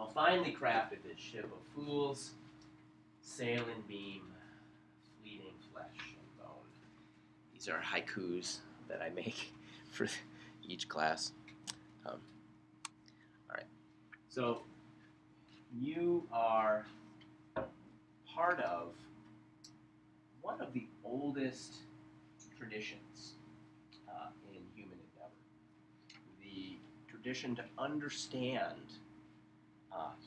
How finely crafted this ship of fools, sail and beam, fleeting flesh and bone. These are haikus that I make for each class. All right. So you are part of one of the oldest traditions in human endeavor. The tradition to understand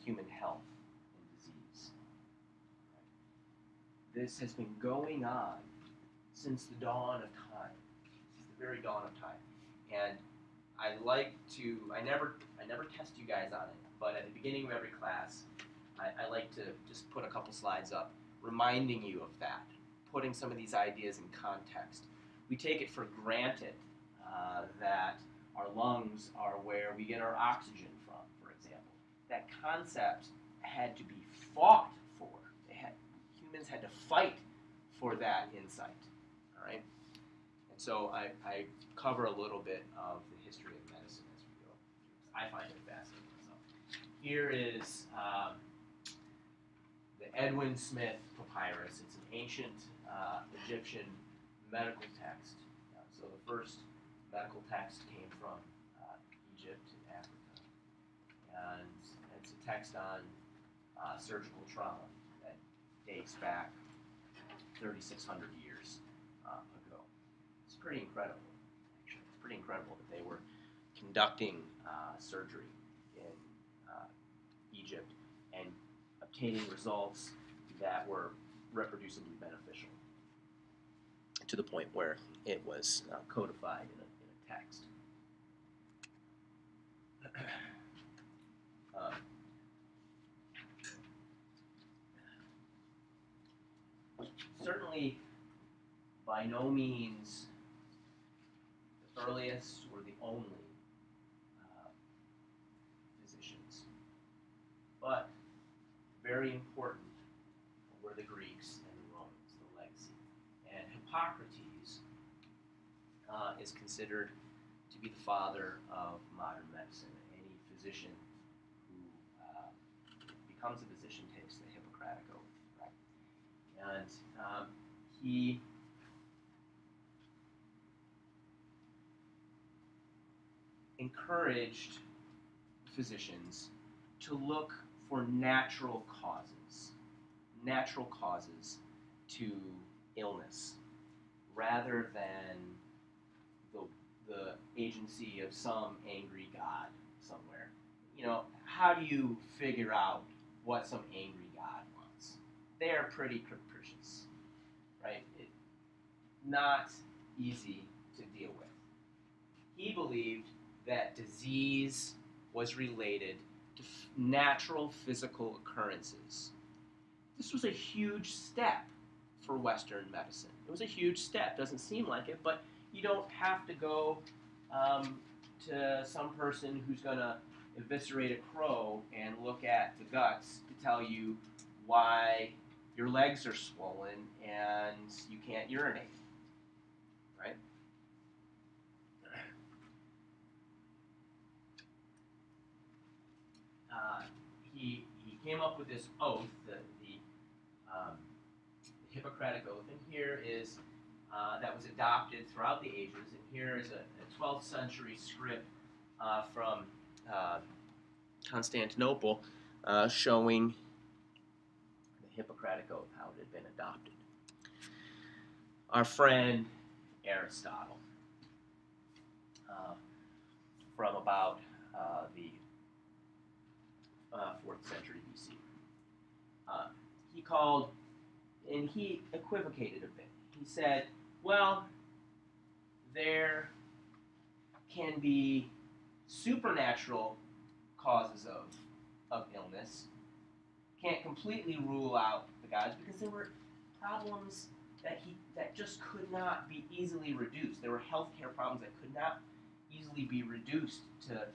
human health and disease. This has been going on since the dawn of time, since the very dawn of time. And I never test you guys on it, but at the beginning of every class, I like to just put a couple slides up, reminding you of that, putting some of these ideas in context. We take it for granted that our lungs are where we get our oxygen from, for example. That concept had to be fought for. Humans had to fight for that insight, all right? And so I cover a little bit of the history of medicine as we go. I find it fascinating. So here is the Edwin Smith Papyrus. It's an ancient Egyptian medical text. So the first medical text came from Egypt and Africa. And it's a text on surgical trauma that dates back 3,600 years ago. It's pretty incredible, actually. It's pretty incredible that they were conducting surgery in Egypt and obtaining results that were reproducibly beneficial to the point where it was codified in a text. Certainly, by no means the earliest or the only physicians, but very important were the Greeks and the Romans, the legacy. And Hippocrates is considered to be the father of modern medicine. Any physician who becomes a physician takes the Hippocratic oath, right? And he encouraged physicians to look for natural causes to illness, rather than the agency of some angry god somewhere. You know, how do you figure out what some angry god wants? They are pretty capricious, right? Not easy to deal with. He believed that disease was related to natural physical occurrences. This was a huge step for Western medicine. It was a huge step. Doesn't seem like it, but you don't have to go to some person who's going to eviscerate a crow and look at the guts to tell you why your legs are swollen and you can't urinate, right? He came up with this oath, the Hippocratic Oath, and here is that was adopted throughout the ages. And here is a 12th century script from Constantinople showing the Hippocratic Oath, how it had been adopted. Our friend Aristotle, from about the 4th century BC. He called, and he equivocated a bit. He said, well, there can be supernatural causes of illness. Can't completely rule out the gods because there were problems that just could not be easily reduced. There were healthcare problems that could not easily be reduced to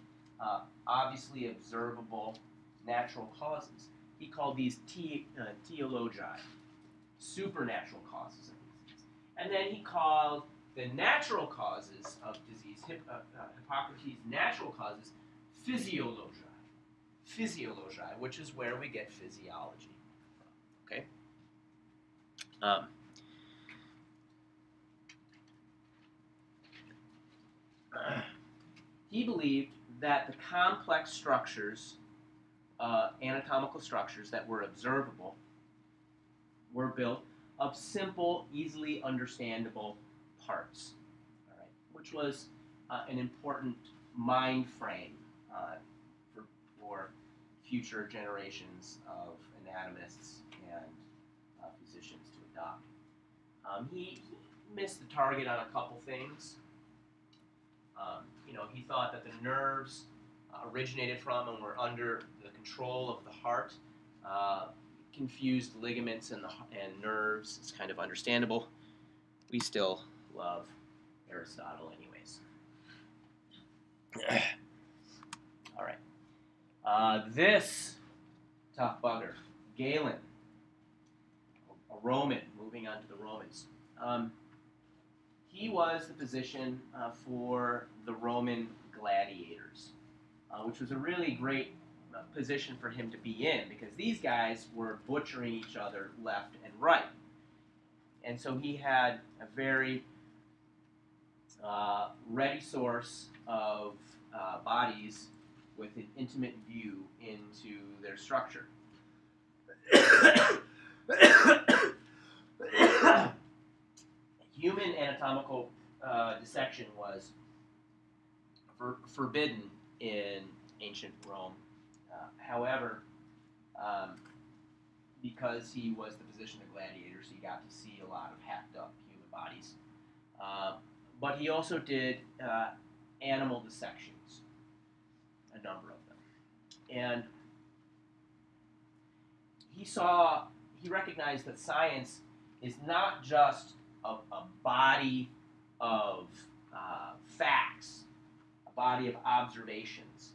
obviously observable natural causes. He called these teleologi, supernatural causes of disease. And then he called the natural causes of disease, Hippocrates' natural causes, physiologi. physiology, which is where we get physiology from. Okay. He believed that the complex structures, anatomical structures that were observable, were built of simple, easily understandable parts, all right, which was an important mind frame for future generations of anatomists and physicians to adopt. He missed the target on a couple things. He thought that the nerves originated from and were under the control of the heart. Confused ligaments and nerves. It's kind of understandable. We still love Aristotle anyways. All right. This tough bugger, Galen, a Roman, moving on to the Romans. He was the physician for the Roman gladiators, which was a really great position for him to be in, because these guys were butchering each other left and right. And so he had a very ready source of bodies with an intimate view into their structure. Human anatomical dissection was forbidden in ancient Rome. However, because he was the physician of gladiators, he got to see a lot of hacked up human bodies. But he also did animal dissections, a number of them. And he recognized that science is not just a body of facts, a body of observations.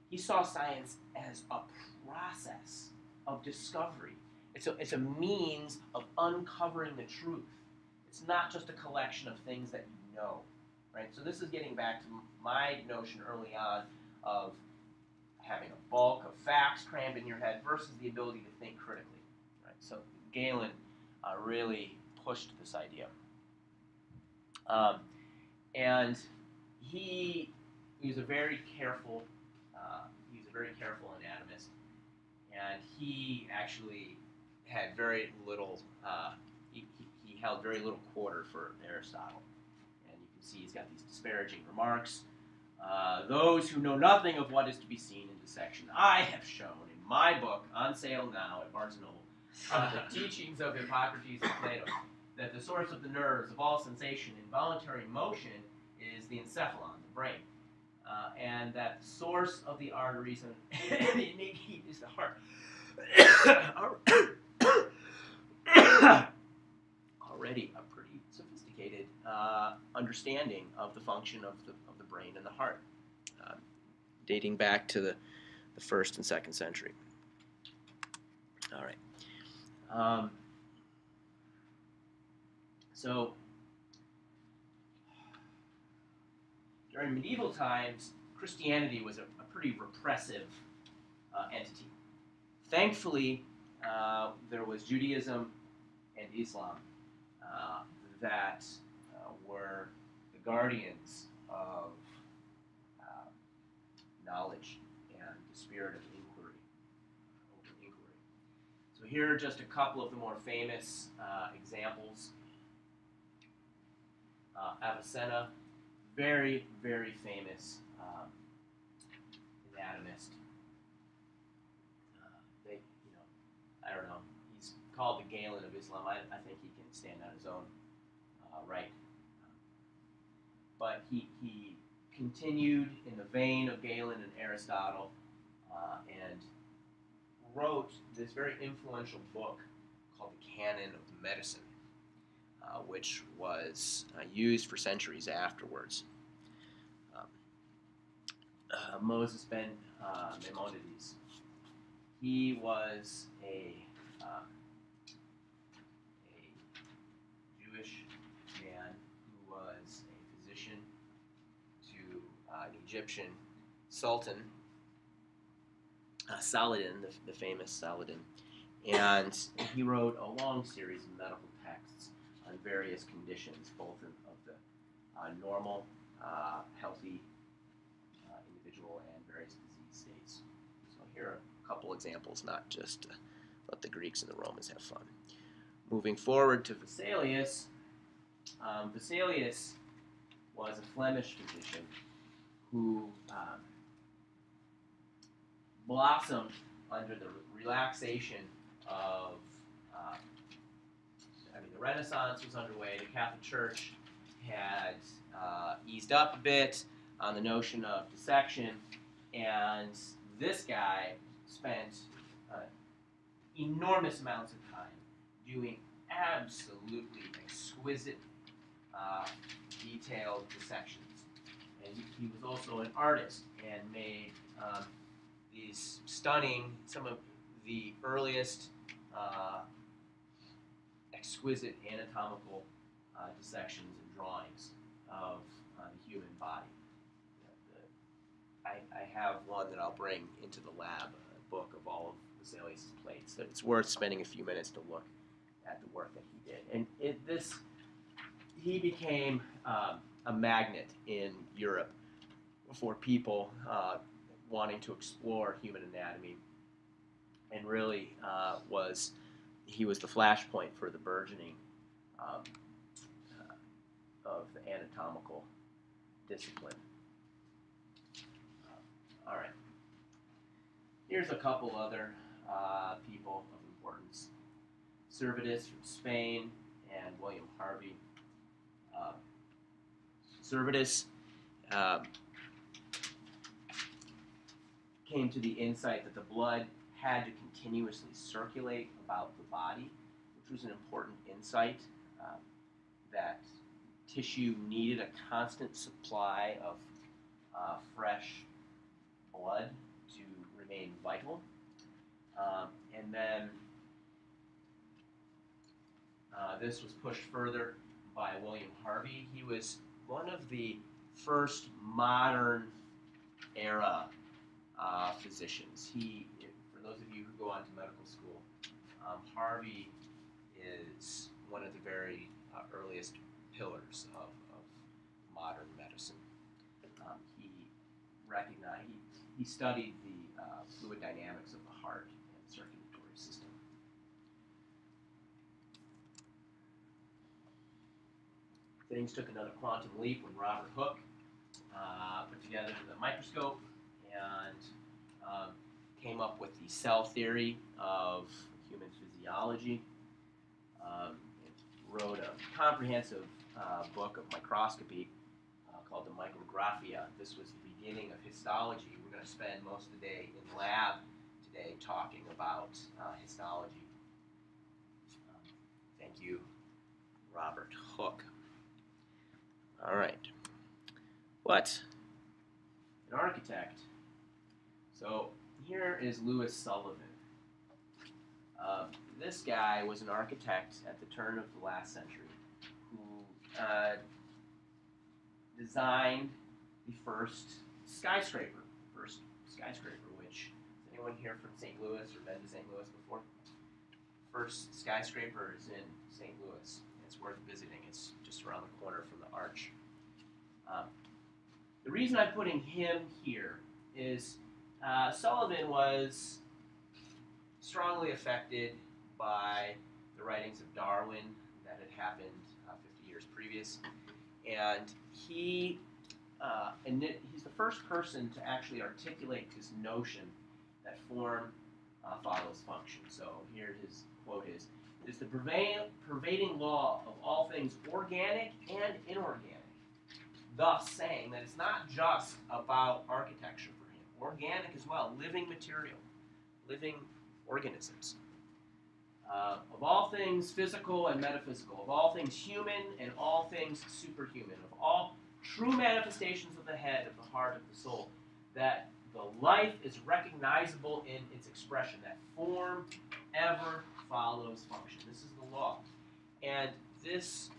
He saw science as a process of discovery. It's a means of uncovering the truth. It's not just a collection of things that you know, right? So this is getting back to my notion early on of having a bulk of facts crammed in your head versus the ability to think critically, right? So Galen really pushed this idea. And he was a very careful anatomist, and he actually had very little. He held very little quarter for Aristotle, and you can see he's got these disparaging remarks. Those who know nothing of what is to be seen in dissection, I have shown in my book, on sale now at Barnes & Noble, the teachings of Hippocrates and Plato, that the source of the nerves of all sensation and voluntary motion is the encephalon, the brain, and that the source of the arteries and the negate is the heart. Already a pretty sophisticated understanding of the function of the brain and the heart, dating back to the 1st and 2nd century. All right. So during medieval times, Christianity was a pretty repressive entity. Thankfully, there was Judaism and Islam that were the guardians of knowledge and the spirit of inquiry, open inquiry. So here are just a couple of the more famous examples. Avicenna, very, very famous anatomist. I don't know. He's called the Galen of Islam. I think he can stand on his own right. But he continued in the vein of Galen and Aristotle and wrote this very influential book called the Canon of Medicine, which was used for centuries afterwards. Moses ben Maimonides. He was a Jewish man who was a physician to an Egyptian sultan Saladin, the famous Saladin. And he wrote a long series of medical texts on various conditions, both of the normal, healthy individual and various disease states. So here are a couple examples, not just let the Greeks and the Romans have fun. Moving forward to Vesalius. Vesalius was a Flemish physician who blossomed under the relaxation of, the Renaissance was underway. The Catholic Church had eased up a bit on the notion of dissection, and this guy spent enormous amounts of time doing absolutely exquisite, detailed dissections. And he was also an artist and made these stunning, some of the earliest exquisite anatomical dissections and drawings of the human body. I have one that I'll bring into the lab, a book of all of Vesalius' plates. So it's worth spending a few minutes to look at the work that he did. And he became a magnet in Europe for people wanting to explore human anatomy, and really he was the flashpoint for the burgeoning of the anatomical discipline. All right. Here's a couple other people of importance. Servetus from Spain and William Harvey. Servetus came to the insight that the blood had to continuously circulate about the body, which was an important insight, that tissue needed a constant supply of fresh blood to remain vital. And then this was pushed further by William Harvey. He was one of the first modern era physicians. For those of you who go on to medical school, Harvey is one of the very earliest pillars of modern medicine. He studied the fluid dynamics of the heart and circulatory system. Things took another quantum leap when Robert Hooke put together the microscope and came up with the cell theory of human physiology. Wrote a comprehensive book of microscopy called the Micrographia. This was the beginning of histology. We're going to spend most of the day in the lab today talking about histology. Thank you, Robert Hooke. All right. What? An architect. So here is Louis Sullivan. This guy was an architect at the turn of the last century who designed the first skyscraper. Which, is anyone here from St. Louis or been to St. Louis before? First skyscraper is in St. Louis. It's worth visiting. It's just around the corner from the arch. The reason I'm putting him here is Sullivan was strongly affected by the writings of Darwin that had happened 50 years previous, and he's the first person to actually articulate this notion that form follows function. So here his quote is, "It is the pervading law of all things organic and inorganic," thus saying that it's not just about architecture for him, organic as well, living material, living organisms. Of all things physical and metaphysical, of all things human and all things superhuman, of all true manifestations of the head, of the heart, of the soul, that the life is recognizable in its expression, that form ever follows function. This is the law. And this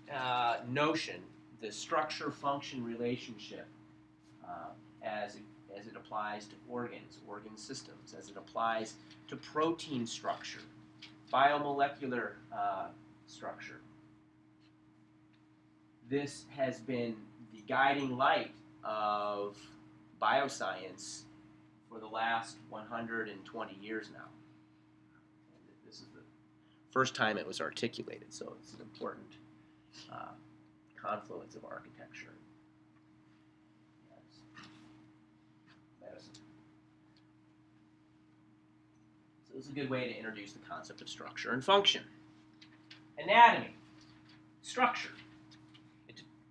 notion, the structure-function relationship, as as it applies to organs, organ systems, as it applies to protein structure, biomolecular structure. This has been the guiding light of bioscience for the last 120 years now. And this is the first time it was articulated, so it's an important confluence of architecture and medicine. So this is a good way to introduce the concept of structure and function. Anatomy, structure.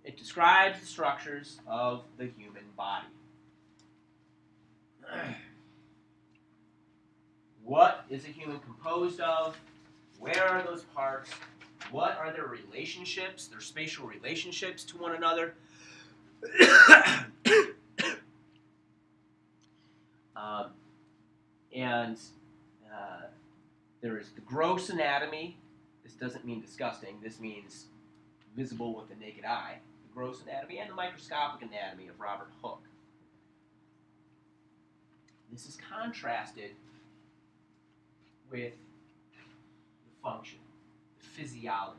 It describes the structures of the human body. What is a human composed of? Where are those parts? What are their relationships, their spatial relationships to one another? There is the gross anatomy. This doesn't mean disgusting. This means visible with the naked eye. The gross anatomy and the microscopic anatomy of Robert Hooke. This is contrasted with the function, the physiology.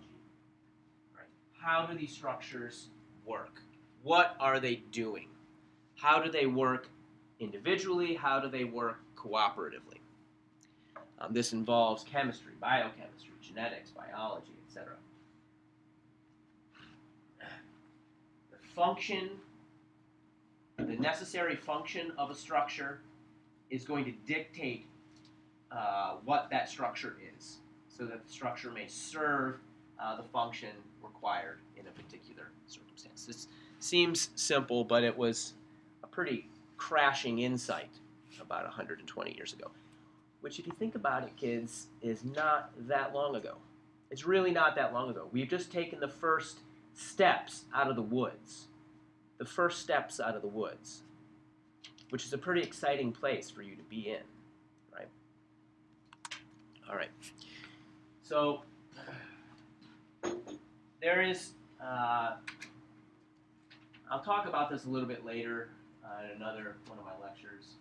Right? How do these structures work? What are they doing? How do they work individually? How do they work cooperatively? This involves chemistry, biochemistry, genetics, biology, etc. The function, the necessary function of a structure is going to dictate what that structure is, so that the structure may serve the function required in a particular circumstance. This seems simple, but it was a pretty crashing insight about 120 years ago, which, if you think about it, kids, is not that long ago. It's really not that long ago. We've just taken the first steps out of the woods. The first steps out of the woods, which is a pretty exciting place for you to be in, right? All right. So there is, I'll talk about this a little bit later in another one of my lectures,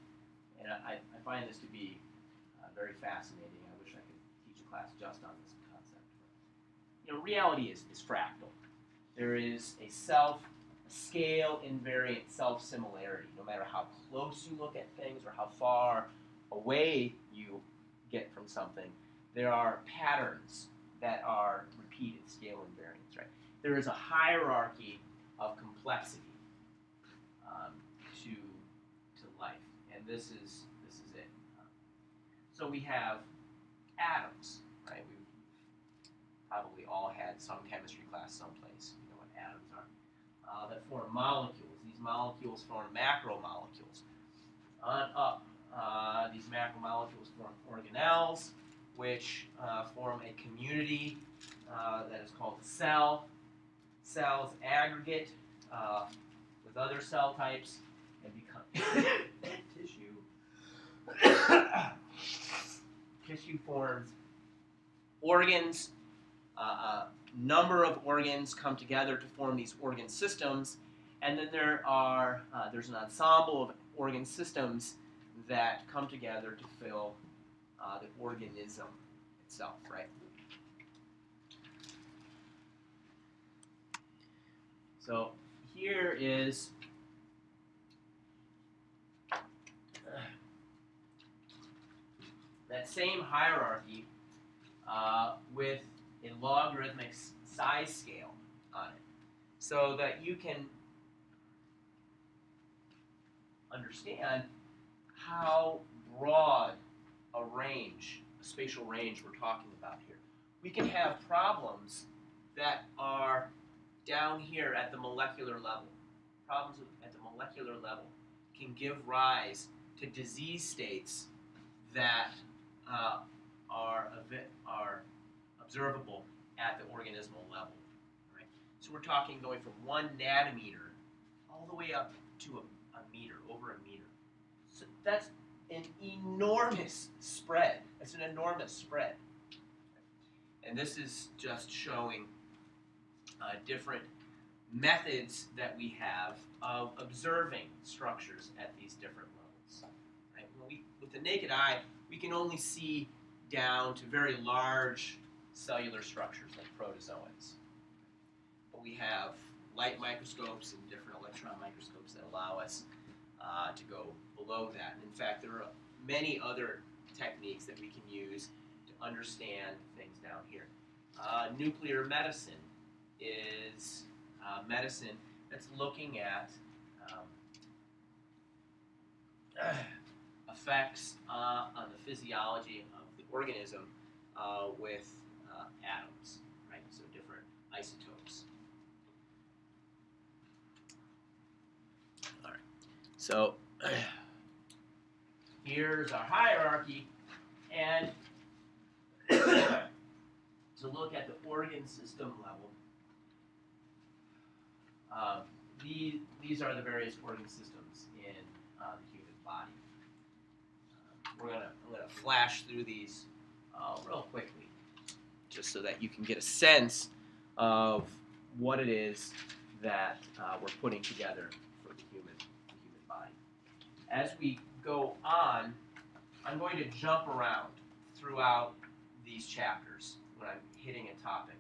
and I find this to be very fascinating. I wish I could teach a class just on this concept. But, reality is fractal. There is a scale invariant self-similarity. No matter how close you look at things or how far away you get from something, there are patterns that are repeated, scale invariance, right? There is a hierarchy of complexity to life, and this is it. So we have atoms, right? We've probably all had some chemistry class someplace. You know what atoms are. That form molecules. These molecules form macromolecules. On up, these macromolecules form organelles, which form a community that is called a cell. Cells aggregate with other cell types and become tissue. Tissue forms organs. A number of organs come together to form these organ systems, and then there's an ensemble of organ systems that come together to fill the organism itself, right? So here is that same hierarchy with a logarithmic size scale on it, so that you can understand how broad a range, a spatial range we're talking about here. We can have problems that are down here at the molecular level. Problems at the molecular level can give rise to disease states that are observable at the organismal level. Right? So we're talking going from 1 nanometer all the way up to a meter, over a meter. So that's an enormous spread. That's an enormous spread. And this is just showing different methods that we have of observing structures at these different levels. with the naked eye, we can only see down to very large cellular structures like protozoans. But we have light microscopes and different electron microscopes that allow us to go below that. And in fact, there are many other techniques that we can use to understand things down here. Nuclear medicine is medicine that's looking at effects on the physiology of the organism with atoms, right? So different isotopes. All right. So here's our hierarchy, and to look at the organ system level, these are the various organ systems in the human body. I'm gonna flash through these real quickly, just so that you can get a sense of what it is that we're putting together for the human body. As we go on, I'm going to jump around throughout these chapters when I'm hitting a topic,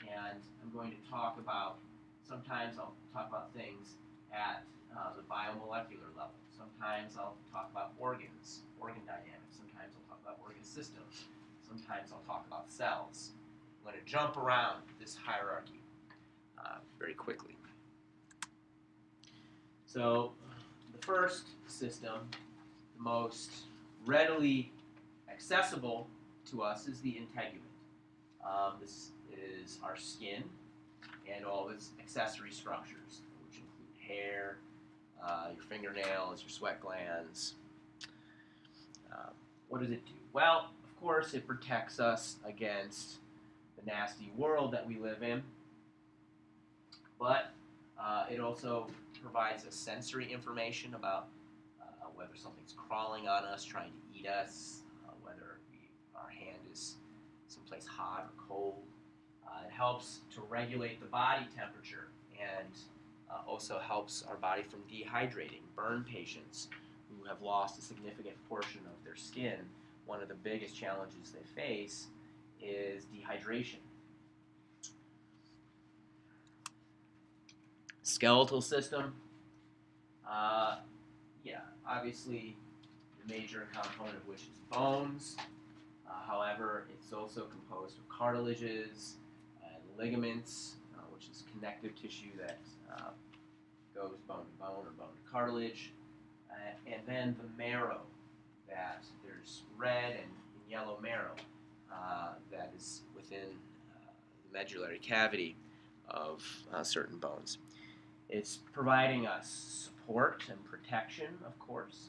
and I'm going to talk about, sometimes I'll talk about things at the biomolecular level. Sometimes I'll talk about organs, organ dynamics. Sometimes I'll talk about organ systems. Sometimes I'll talk about cells. I'm going to jump around this hierarchy very quickly. So the first system, the most readily accessible to us, is the integument. This is our skin and all its accessory structures, which include hair, your fingernails, your sweat glands. What does it do? Well, of course, it protects us against the nasty world that we live in, but it also provides us sensory information about whether something's crawling on us, trying to eat us, whether our hand is someplace hot or cold. It helps to regulate the body temperature and also helps our body from dehydrating. Burn patients who have lost a significant portion of their skin, one of the biggest challenges they face is dehydration. Skeletal system, obviously the major component of which is bones. However, it's also composed of cartilages and ligaments, which is connective tissue that goes bone to bone or bone to cartilage. And then the marrow, that there's red and yellow marrow that is within the medullary cavity of certain bones. It's providing us support and protection, of course,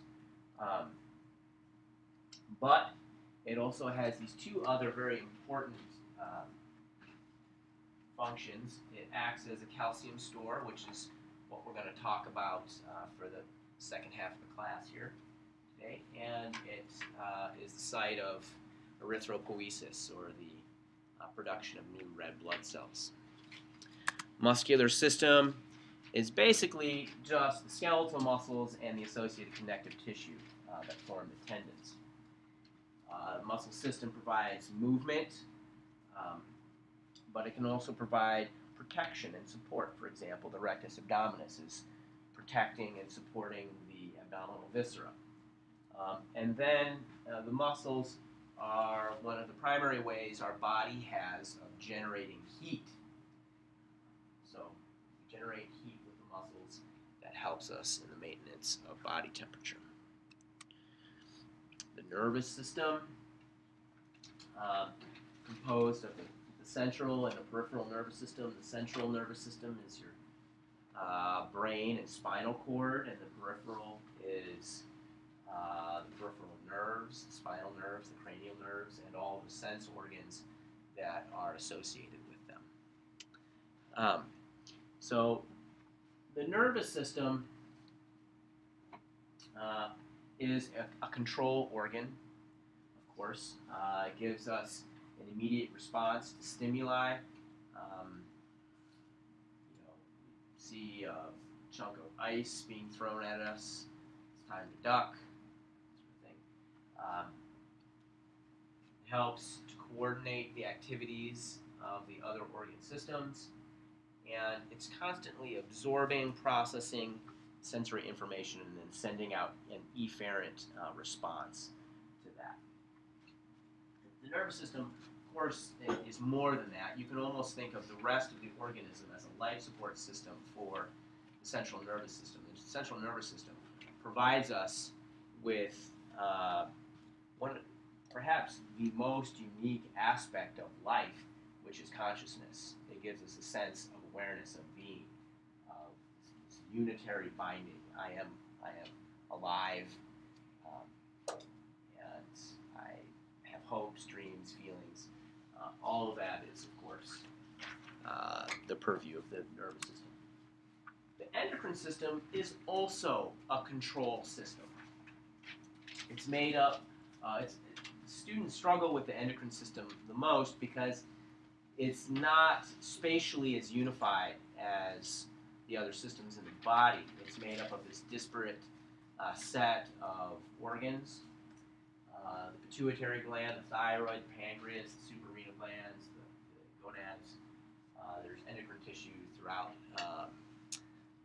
but it also has these two other very important functions. It acts as a calcium store, which is what we're going to talk about for the second half of the class here today, and it is the site of erythropoiesis, or the production of new red blood cells. Muscular system is basically just the skeletal muscles and the associated connective tissue that form the tendons. The muscle system provides movement, but it can also provide protection and support. For example, the rectus abdominis is protecting and supporting the abdominal viscera. And then the muscles are one of the primary ways our body has of generating heat. So we generate heat with the muscles. That helps us in the maintenance of body temperature. The nervous system, composed of the central and the peripheral nervous system. The central nervous system is your brain and spinal cord, and the peripheral is the peripheral nerves, the spinal nerves, the cranial nerves, and all the sense organs that are associated with them. So the nervous system is a control organ, of course. It gives us an immediate response to stimuli. See a chunk of ice being thrown at us, it's time to duck, sort of thing. helps to coordinate the activities of the other organ systems, and it's constantly absorbing, processing sensory information, and then sending out an efferent response to that. The nervous system, of course, is more than that. You can almost think of the rest of the organism as a life support system for the central nervous system. The central nervous system provides us with perhaps the most unique aspect of life, which is consciousness. It gives us a sense of awareness, of being, of this unitary binding. I am alive, and I have hopes, dreams, feelings. All of that is, of course, the purview of the nervous system. The endocrine system is also a control system. It's made up, students struggle with the endocrine system the most because it's not spatially as unified as the other systems in the body. It's made up of this disparate set of organs. The pituitary gland, the thyroid, the pancreas, the suprarenal glands, the gonads. There's endocrine tissue throughout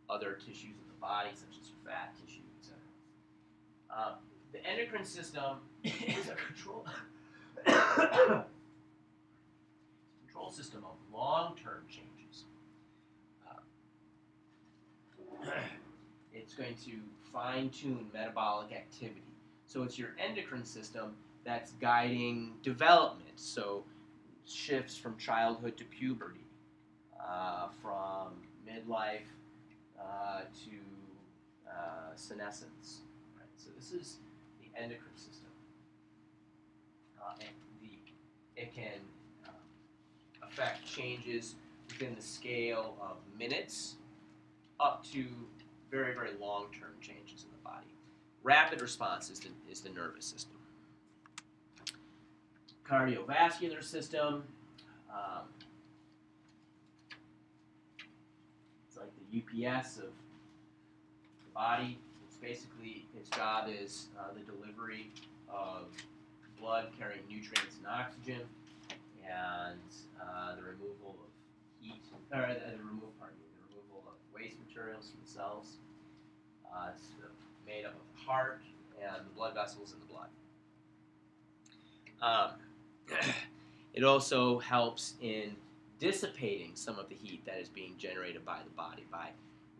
other tissues of the body, such as fat tissue, etc. The endocrine system is a control system of long-term changes. It's going to fine-tune metabolic activity. So it's your endocrine system that's guiding development. So shifts from childhood to puberty, from midlife to senescence. Right? So this is the endocrine system. And it can affect changes within the scale of minutes up to very, very long-term changes in the body. Rapid response is the nervous system. Cardiovascular system. It's like the UPS of the body. It's basically, its job is the delivery of blood carrying nutrients and oxygen, and the removal of heat, or the removal of waste materials from the cells. It's made up of the heart and the blood vessels in the blood. It also helps in dissipating some of the heat that is being generated by the body by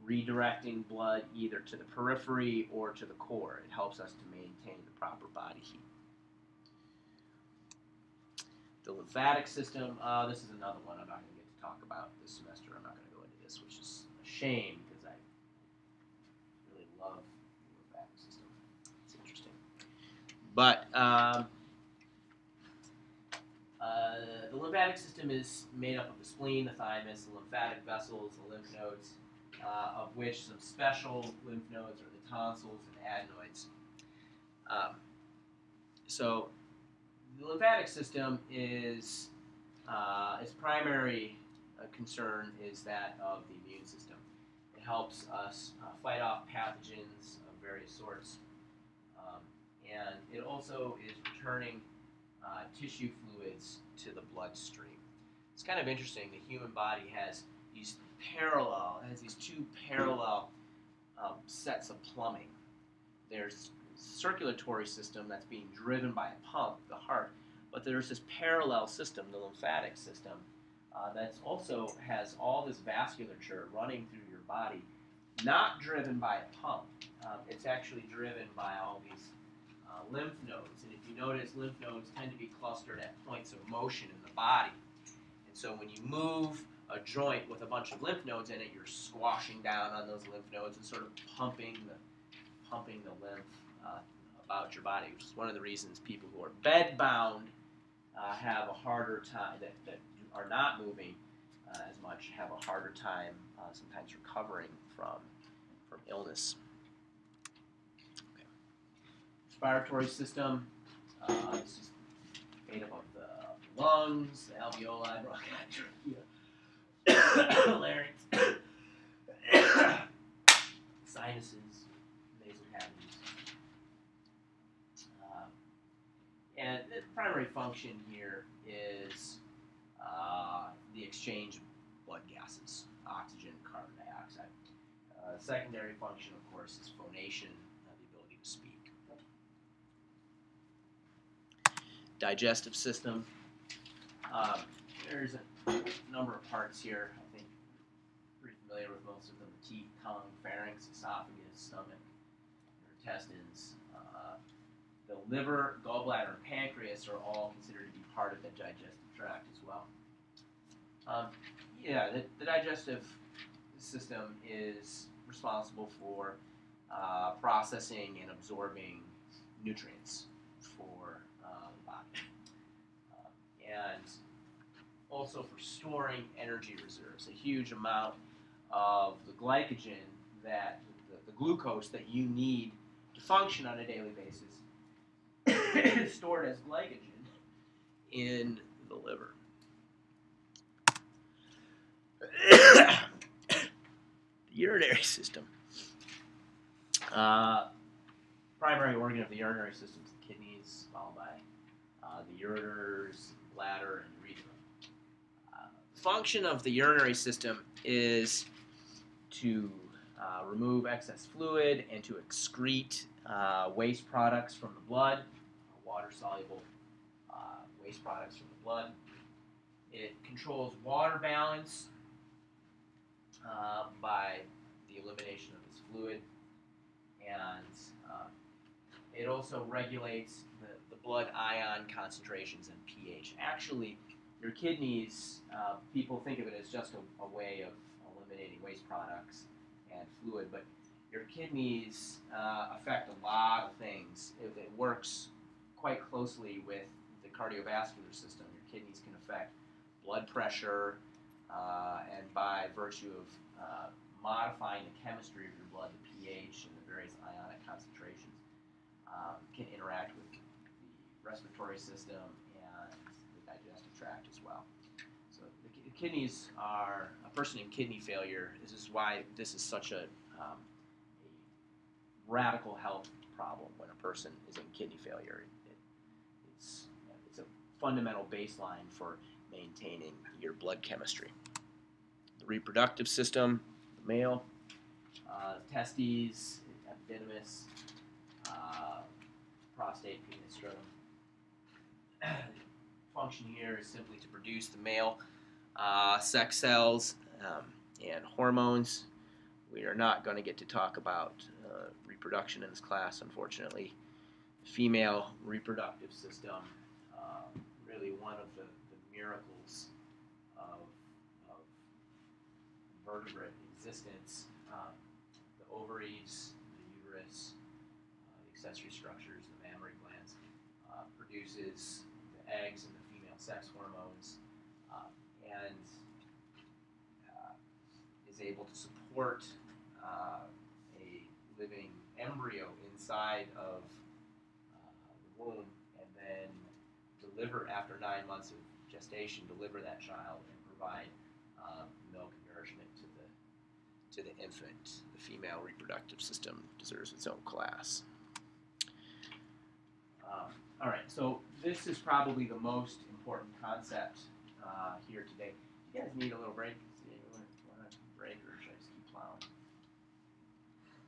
redirecting blood either to the periphery or to the core. It helps us to maintain the proper body heat. The lymphatic system, this is another one I'm not going to get to talk about this semester. I'm not going to go into this, which is a shame because I really love the lymphatic system. It's interesting. But the lymphatic system is made up of the spleen, the thymus, the lymphatic vessels, the lymph nodes, of which some special lymph nodes are the tonsils and adenoids. So the lymphatic system is its primary concern is that of the immune system. It helps us fight off pathogens of various sorts, and it also is returning tissue fluids to the bloodstream. It's kind of interesting. The human body has these two parallel sets of plumbing. There's circulatory system that's being driven by a pump, the heart, but there's this parallel system, the lymphatic system, that also has all this vasculature running through your body, not driven by a pump. It's actually driven by all these lymph nodes, and if you notice, lymph nodes tend to be clustered at points of motion in the body. And so when you move a joint with a bunch of lymph nodes in it, you're squashing down on those lymph nodes and sort of pumping the lymph about your body, which is one of the reasons people who are bedbound have a harder time, that are not moving as much, have a harder time sometimes recovering from illness. Okay. Respiratory system, this is made up of the lungs, the alveoli, bronchi, trachea, larynx, sinuses, nasal cavities. And the primary function here is the exchange of blood gases, oxygen, carbon dioxide. Secondary function, of course, is phonation, the ability to speak. Digestive system. There's a number of parts here. I think you're pretty familiar with most of them: the teeth, tongue, pharynx, esophagus, stomach, your intestines. The liver, gallbladder, and pancreas are all considered to be part of the digestive tract as well. The digestive system is responsible for processing and absorbing nutrients for the body, and also for storing energy reserves. A huge amount of the glycogen, that the glucose that you need to function on a daily basis, is stored as glycogen in the liver. The urinary system. Primary organ of the urinary system is the kidneys, followed by the ureters, bladder, and urethra. The function of the urinary system is to remove excess fluid and to excrete waste products from the blood, water-soluble waste products from the blood. It controls water balance by the elimination of this fluid, and it also regulates the blood ion concentrations and pH. Actually, your kidneys, people think of it as just a way of eliminating waste products and fluid, but your kidneys affect a lot of things. It works quite closely with the cardiovascular system. Your kidneys can affect blood pressure, and by virtue of modifying the chemistry of your blood, the pH and the various ionic concentrations, can interact with the respiratory system and the digestive tract as well. So the kidneys are, a person in kidney failure, this is why this is such a radical health problem when a person is in kidney failure. It's a fundamental baseline for maintaining your blood chemistry. The reproductive system, the male, testes, epididymis, prostate, penis, scrotum. Function here is simply to produce the male sex cells and hormones. We are not going to get to talk about reproduction in this class, unfortunately. The female reproductive system, really one of the miracles of vertebrate existence. The ovaries, the uterus, the accessory structures, the mammary glands, produces the eggs and the female sex hormones, and is able to support a living embryo inside of the womb, and then deliver, after 9 months of gestation, deliver that child and provide milk and nourishment to the infant. The female reproductive system deserves its own class. All right, so this is probably the most important concept here today. You guys need a little break? See, want a break, or should I just keep plowing?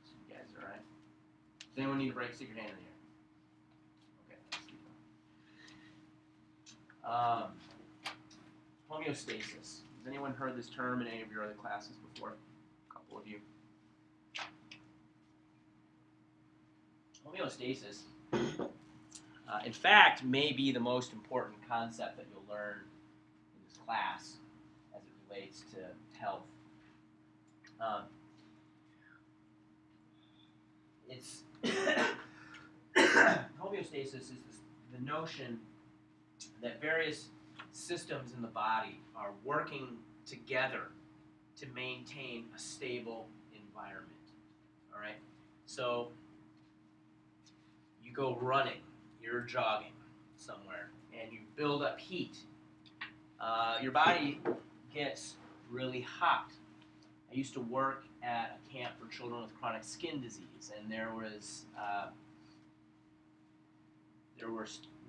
So you guys are all right? Does anyone need a break? Stick your hand in the air. Okay, let's keep going. Homeostasis. Has anyone heard this term in any of your other classes before? A couple of you. Homeostasis, in fact, may be the most important concept that you'll learn in this class as it relates to health. Homeostasis is the notion that various systems in the body are working together to maintain a stable environment. All right? So you go running, you're jogging somewhere, and you build up heat. Your body gets really hot. I used to work at a camp for children with chronic skin disease, and there were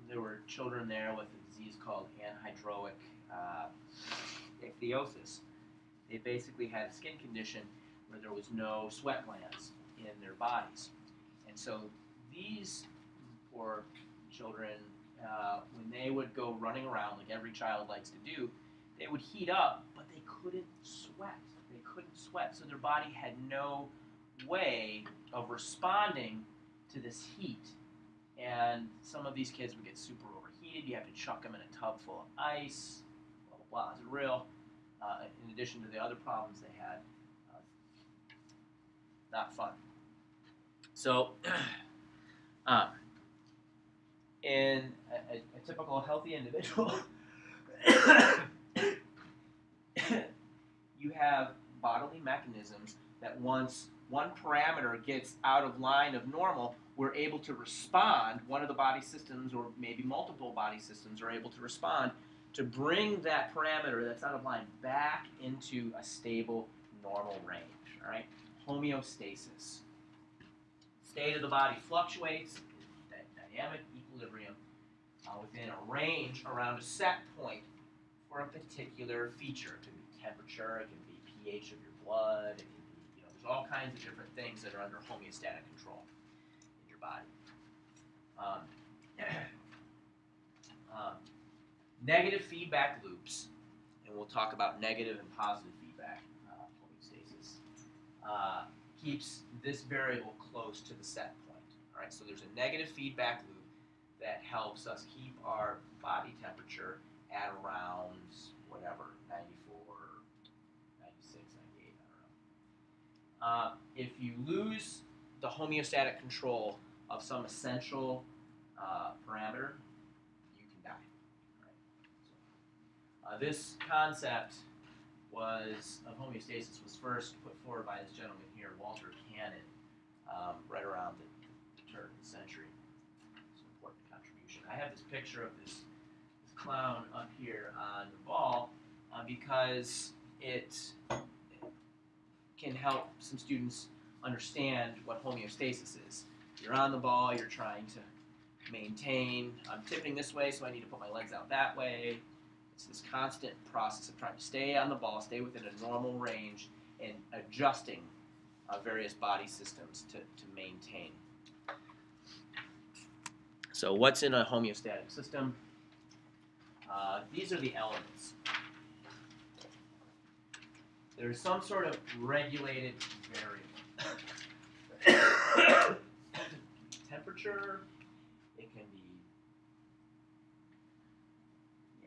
there were children there with a disease called anhydroic ichthyosis. They basically had a skin condition where there was no sweat glands in their bodies. And so these poor children, when they would go running around like every child likes to do, they would heat up, but they couldn't sweat. They couldn't sweat, so their body had no way of responding to this heat. And some of these kids would get super overheated. You have to chuck them in a tub full of ice, blah, blah, blah. It's real, in addition to the other problems they had, not fun. So, in a typical healthy individual, you have bodily mechanisms that once one parameter gets out of line of normal, we're able to respond, one of the body systems or maybe multiple body systems are able to respond to bring that parameter that's out of line back into a stable, normal range, all right? Homeostasis. State of the body fluctuates, dynamic equilibrium within a range around a set point for a particular feature. It can be temperature, it can be pH of your blood, it can be, there's all kinds of different things that are under homeostatic control in your body. Negative feedback loops, and we'll talk about negative and positive feedback homeostasis, keeps this variable close to the set point. All right, so there's a negative feedback loop that helps us keep our body temperature at around whatever, 94, 96, 98, I don't know. If you lose the homeostatic control of some essential parameter, you can die. Right? So, this concept of homeostasis was first put forward by this gentleman here, Walter Cannon, right around the turn of the century. It's an important contribution. I have this picture of this clown up here on the ball because it can help some students understand what homeostasis is. You're on the ball, you're trying to maintain, I'm tipping this way, so I need to put my legs out that way. It's this constant process of trying to stay on the ball, stay within a normal range, and adjusting various body systems to maintain. So what's in a homeostatic system? These are the elements. There's some sort of regulated variable. Temperature, it can be,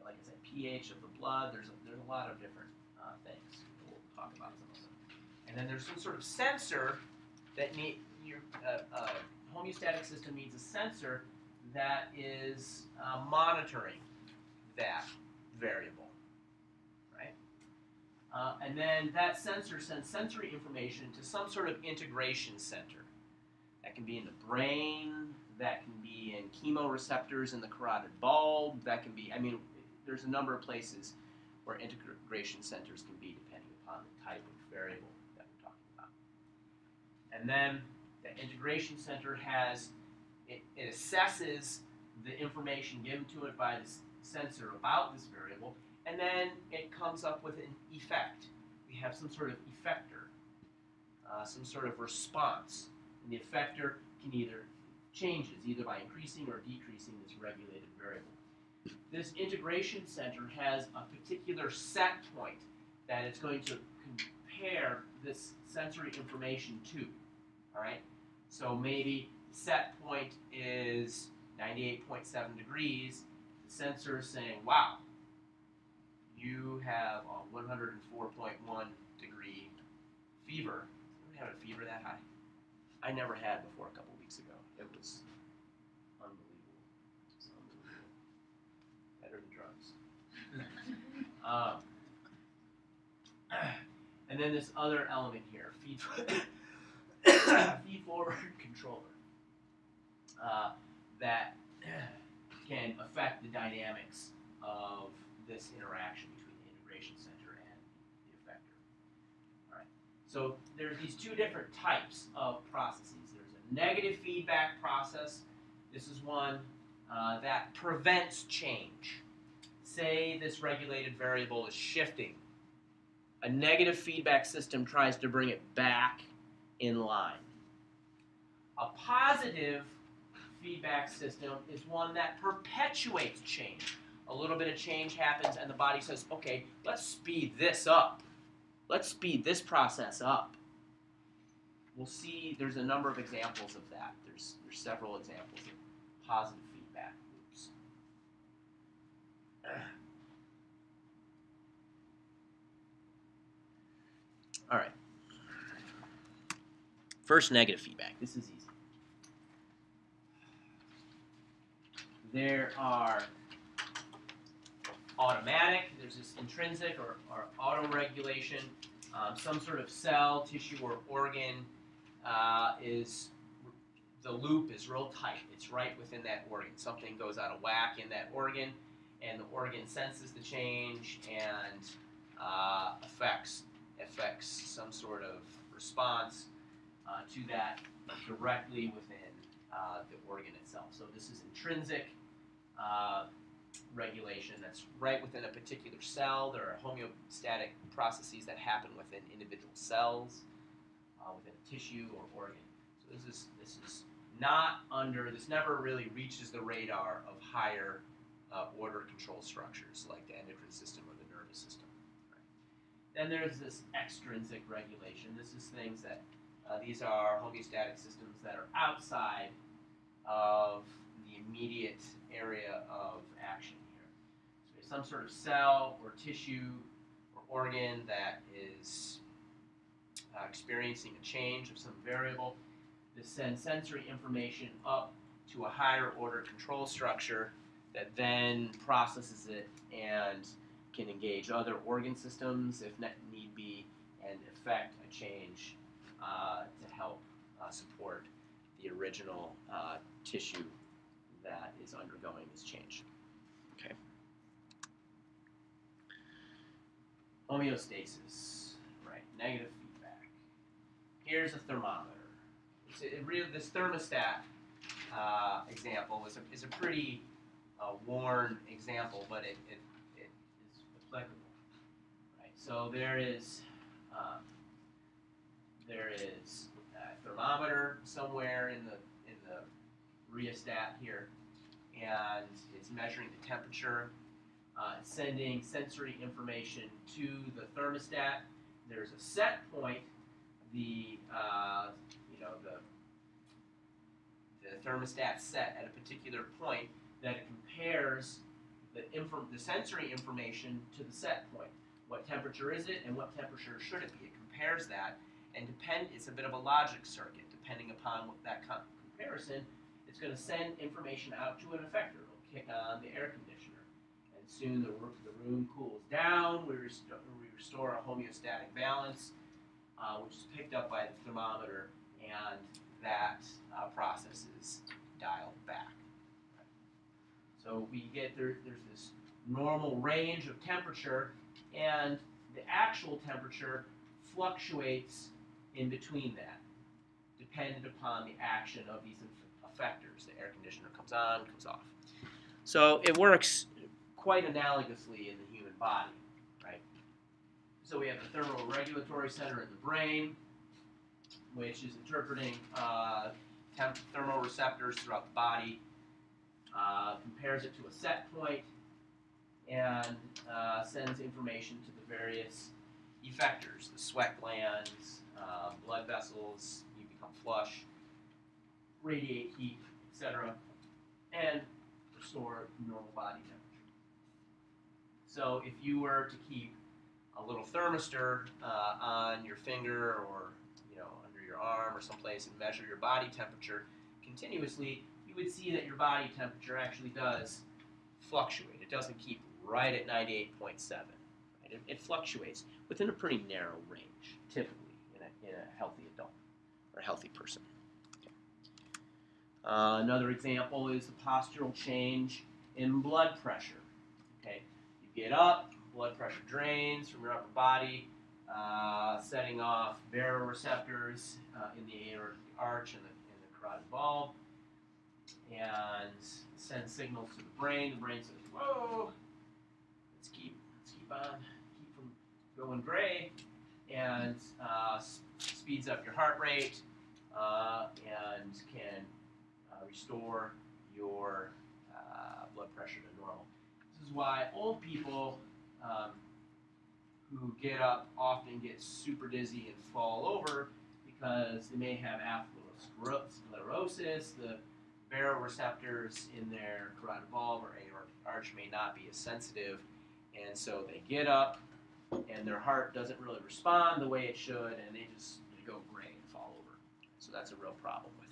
like I said, pH of the blood. There's a lot of different things. We'll talk about some of them. And then there's some sort of sensor that your homeostatic system needs a sensor that is monitoring that variable, right? And then that sensor sends sensory information to some sort of integration center. That can be in the brain, that can be in chemoreceptors in the carotid bulb, that can be, there's a number of places where integration centers can be depending upon the type of variable that we're talking about. And then the integration center it assesses the information given to it by the sensor about this variable, and then it comes up with an effect. We have some sort of effector, some sort of response. And the effector can changes either by increasing or decreasing this regulated variable. This integration center has a particular set point that it's going to compare this sensory information to. All right? So maybe the set point is 98.7 degrees. The sensor is saying, wow, you have a 104.1 degree fever. You have a fever that high? I never had before a couple weeks ago. It was unbelievable. It's unbelievable. Better than drugs. And then this other element here, feed-forward controller, that can affect the dynamics of this interaction between the integration center and the effector. All right. So there's these two different types of processes. There's a negative feedback process. This is one that prevents change. Say this regulated variable is shifting. A negative feedback system tries to bring it back in line. A positive feedback system is one that perpetuates change. A little bit of change happens and the body says, okay, let's speed this up. Let's speed this process up. We'll see there's a number of examples of that. There's several examples of positive feedback loops. All right. First, negative feedback. This is easy. There are automatic, there's this intrinsic or auto-regulation. Some sort of cell, tissue, or organ the loop is real tight. It's right within that organ. Something goes out of whack in that organ, and the organ senses the change and affects some sort of response to that directly within the organ itself. So this is intrinsic regulation that's right within a particular cell. There are homeostatic processes that happen within individual cells, within a tissue or organ. So this is not under, this never really reaches the radar of higher order control structures like the endocrine system or the nervous system. Right. Then there's this extrinsic regulation. This is things that, these are homeostatic systems that are outside of the immediate area of action here. So there's some sort of cell or tissue or organ that is experiencing a change of some variable. This sends sensory information up to a higher order control structure that then processes it and can engage other organ systems if need be and effect a change to help support the original tissue that is undergoing this change. Okay. Homeostasis, right? Negative feedback. Here's a thermometer. This thermostat example is a pretty worn example, but it is applicable. Right. So there is a thermometer somewhere in the rheostat here, and it's measuring the temperature. It's sending sensory information to the thermostat. There's a set point. The thermostat set at a particular point that it compares the sensory information to the set point. What temperature is it, and what temperature should it be? It compares that, and it's a bit of a logic circuit. Depending upon that comparison, it's going to send information out to an effector. It'll kick on the air conditioner, and soon the room cools down. We restore a homeostatic balance, which is picked up by the thermometer, and that process is dialed back. So we get there's this normal range of temperature, and the actual temperature fluctuates in between that, dependent upon the action of these effectors. The air conditioner comes on, comes off. So it works quite analogously in the human body, right? So we have the thermoregulatory center in the brain, which is interpreting thermoreceptors throughout the body, compares it to a set point, and sends information to the various effectors, the sweat glands, blood vessels, you become flush, radiate heat, etc., and restore normal body temperature. So if you were to keep a little thermistor on your finger or under your arm or someplace and measure your body temperature continuously, you would see that your body temperature actually does fluctuate. It doesn't keep right at 98.7. Right? It fluctuates within a pretty narrow range, typically in a healthy adult or a healthy person. Okay. Another example is the postural change in blood pressure. Okay, you get up, blood pressure drains from your upper body, setting off baroreceptors in the aortic arch and the carotid bulb, and sends signals to the brain. The brain says, "Whoa, let's keep on, keep from going gray," and speeds up your heart rate and can restore your blood pressure to normal. This is why old people who get up often get super dizzy and fall over, because they may have atherosclerosis. The baroreceptors in their carotid valve or aortic arch may not be as sensitive, and so they get up and their heart doesn't really respond the way it should, and they go gray and fall over. So that's a real problem with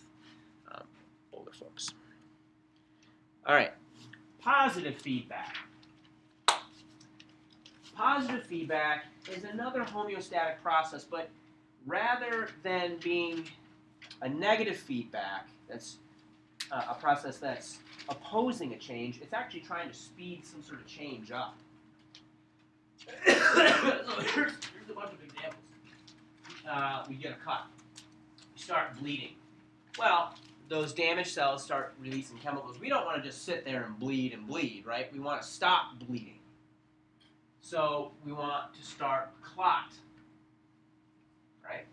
older folks. All right, positive feedback. Positive feedback is another homeostatic process, but rather than being a negative feedback, that's a process that's opposing a change, it's actually trying to speed some sort of change up. So here's a bunch of examples. We get a cut. We start bleeding. Well, those damaged cells start releasing chemicals. We don't want to just sit there and bleed, right? We want to stop bleeding. So we want to start clot, right?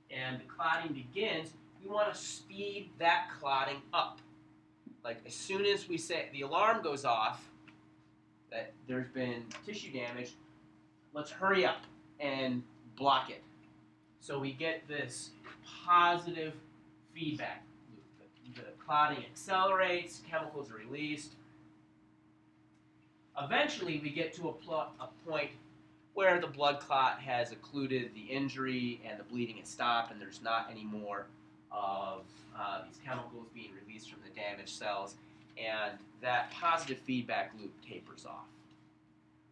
And the clotting begins. We want to speed that clotting up. Like as soon as we say the alarm goes off that there's been tissue damage, let's hurry up and block it. So we get this positive feedback loop. The clotting accelerates, chemicals are released. Eventually, we get to a point where the blood clot has occluded the injury and the bleeding has stopped, and there's not any more of these chemicals being released from the damaged cells, and that positive feedback loop tapers off.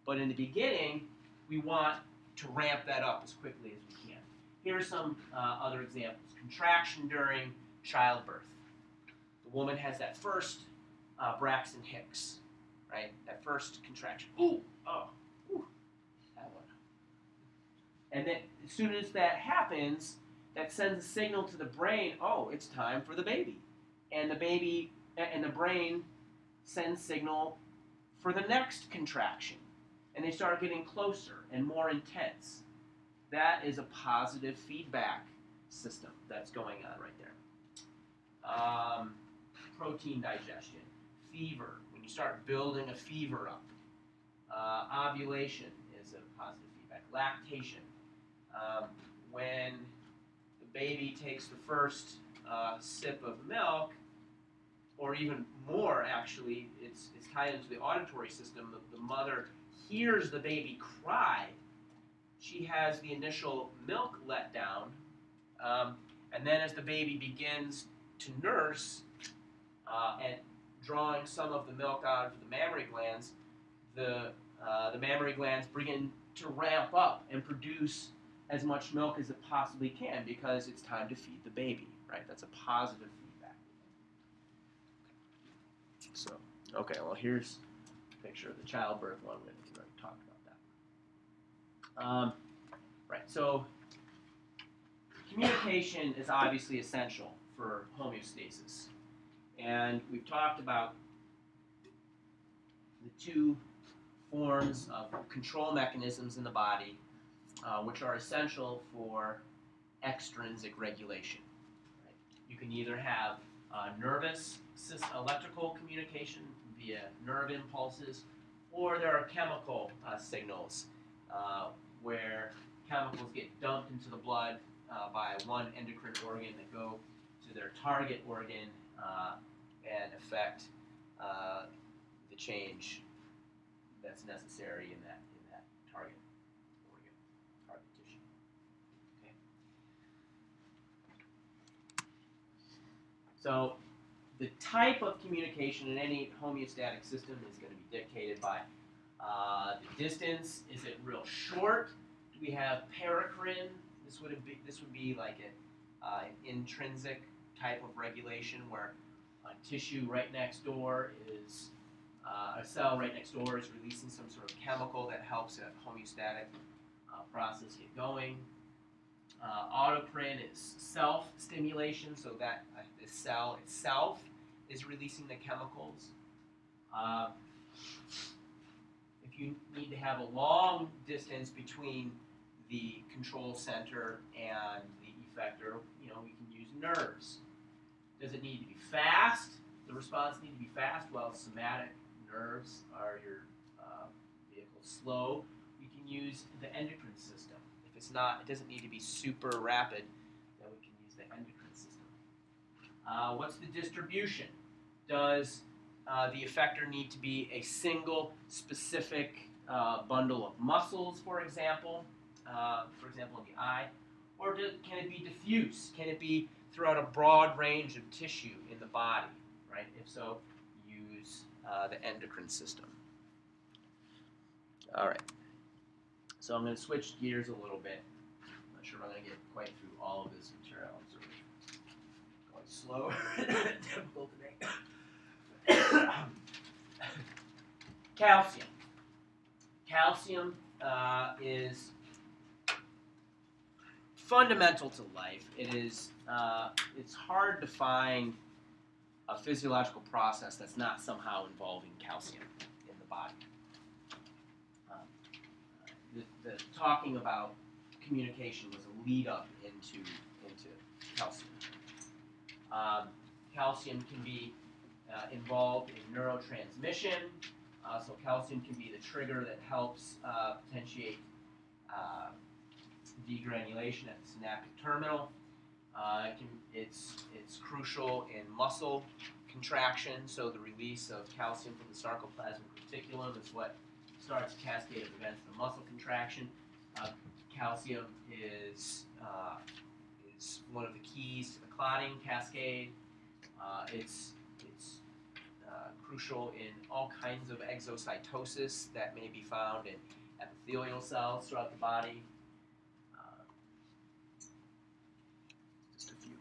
But in the beginning, we want to ramp that up as quickly as we can. Here are some other examples. Contraction during childbirth. The woman has that first Braxton Hicks, right? That first contraction. Ooh, oh, ooh, that one. And then as soon as that happens, that sends a signal to the brain, oh, it's time for the baby. And the baby and the brain sends signal for the next contraction. And they start getting closer and more intense. That is a positive feedback system that's going on right there. Protein digestion, fever. When you start building a fever up. Ovulation is a positive feedback. Lactation. When the baby takes the first sip of milk, or even more actually, it's tied into the auditory system. The mother hears the baby cry. She has the initial milk let down, and then as the baby begins to nurse and drawing some of the milk out of the mammary glands, the mammary glands begin to ramp up and produce as much milk as it possibly can because it's time to feed the baby, right? That's a positive feedback. So, okay, well here's a picture of the childbirth one. We already talked about that. Right, so communication is obviously essential for homeostasis. And we've talked about the two forms of control mechanisms in the body, which are essential for extrinsic regulation. Right? You can either have nervous electrical communication via nerve impulses, or there are chemical signals where chemicals get dumped into the blood by one endocrine organ that go to their target organ and affect the change that's necessary in that target organ, target tissue. Okay. So the type of communication in any homeostatic system is going to be dictated by the distance. Is it real short? Do we have paracrine? This would be like an intrinsic type of regulation where a tissue right next door is a cell right next door is releasing some sort of chemical that helps a homeostatic process get going. Autocrine is self-stimulation, so that the cell itself is releasing the chemicals. If you need to have a long distance between the control center and the effector, you know, we can use nerves. Does it need to be fast? The response need to be fast. Well, somatic nerves are your vehicle. Slow, we can use the endocrine system. If it's not, it doesn't need to be super rapid, then we can use the endocrine system. What's the distribution? Does the effector need to be a single specific bundle of muscles, for example in the eye? Or can it be diffuse? Can it be throughout a broad range of tissue in the body, right? If so, use the endocrine system. All right. So I'm going to switch gears a little bit. I'm not sure if I'm going to get quite through all of this material. I'm sort of going slow. Difficult today. Calcium. Calcium is fundamental to life. It is. It's hard to find a physiological process that's not somehow involving calcium in the body. The talking about communication was a lead up into calcium. Calcium can be involved in neurotransmission. So calcium can be the trigger that helps potentiate degranulation at the synaptic terminal. It's crucial in muscle contraction, so the release of calcium from the sarcoplasmic reticulum is what starts a cascade of events for muscle contraction. Calcium is one of the keys to the clotting cascade. It's crucial in all kinds of exocytosis that may be found in epithelial cells throughout the body. Just a few.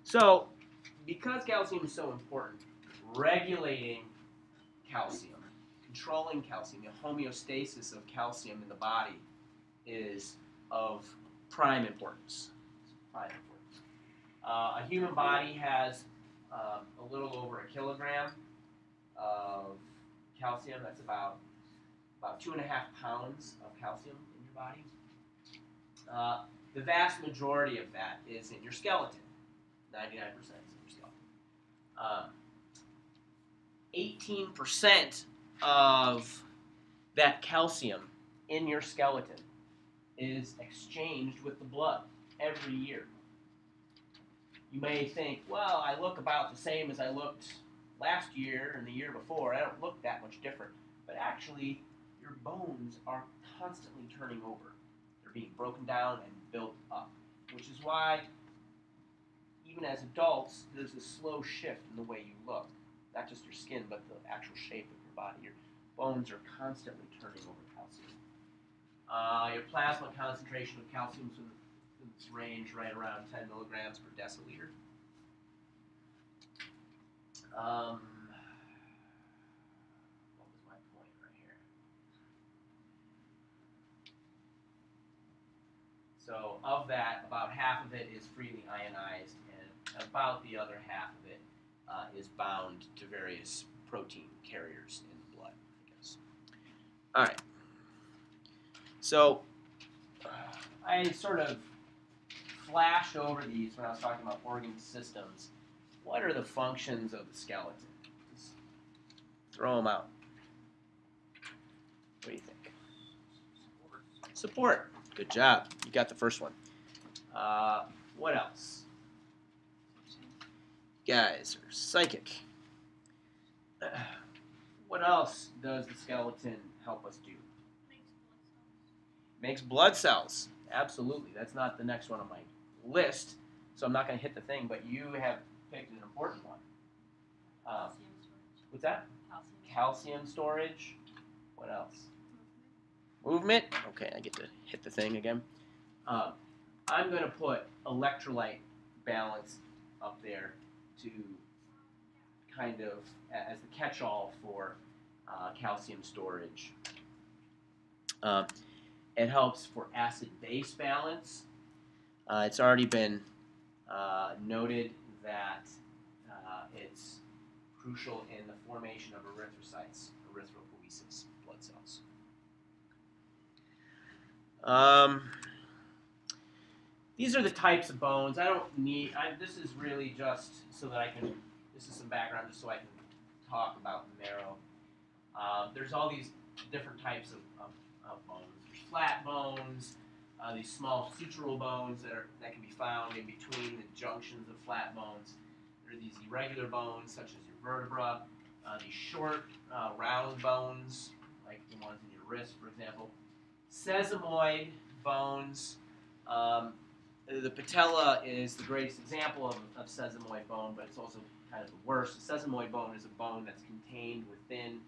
So, because calcium is so important, regulating calcium, controlling calcium, the homeostasis of calcium in the body is of prime importance. A human body has a little over a kilogram of calcium. That's about 2.5 pounds of calcium in your body. The vast majority of that is in your skeleton. 99% is in your skeleton. 18% of that calcium in your skeleton is exchanged with the blood every year. You may think, well, I look about the same as I looked last year and the year before. I don't look that much different. But actually, your bones are constantly turning over. They're being broken down and built up, which is why, even as adults, there's a slow shift in the way you look. Not just your skin, but the actual shape of your body. Your bones are constantly turning over calcium. Your plasma concentration of calcium is in this range right around 10 milligrams per deciliter. What was my point right here? So of that, about half of it is freely ionized, and about the other half of it is bound to various protein carriers in the blood, I guess. All right. So I sort of flashed over these when I was talking about organ systems. What are the functions of the skeleton? Just throw them out. What do you think? Support. Good job. You got the first one. What else? Guys are psychic. What else does the skeleton help us do? Makes blood cells. Absolutely. That's not the next one on my list, so I'm not going to hit the thing, but you have picked an important one. Calcium storage. What's that? Calcium storage. What else? Movement. Okay, I get to hit the thing again. I'm going to put electrolyte balance up there to kind of as the catch-all for calcium storage. It helps for acid-base balance. It's already been noted that it's crucial in the formation of erythrocytes, erythropoiesis, blood cells. These are the types of bones. I don't need, this is really just so that I can, this is some background just so I can talk about marrow. There's all these different types of bones. There's flat bones, these small sutural bones that can be found in between the junctions of flat bones. There are these irregular bones, such as your vertebra, these short, round bones, like the ones in your wrist, for example. Sesamoid bones. The patella is the greatest example of sesamoid bone, but it's also kind of the worst. The sesamoid bone is a bone that's contained within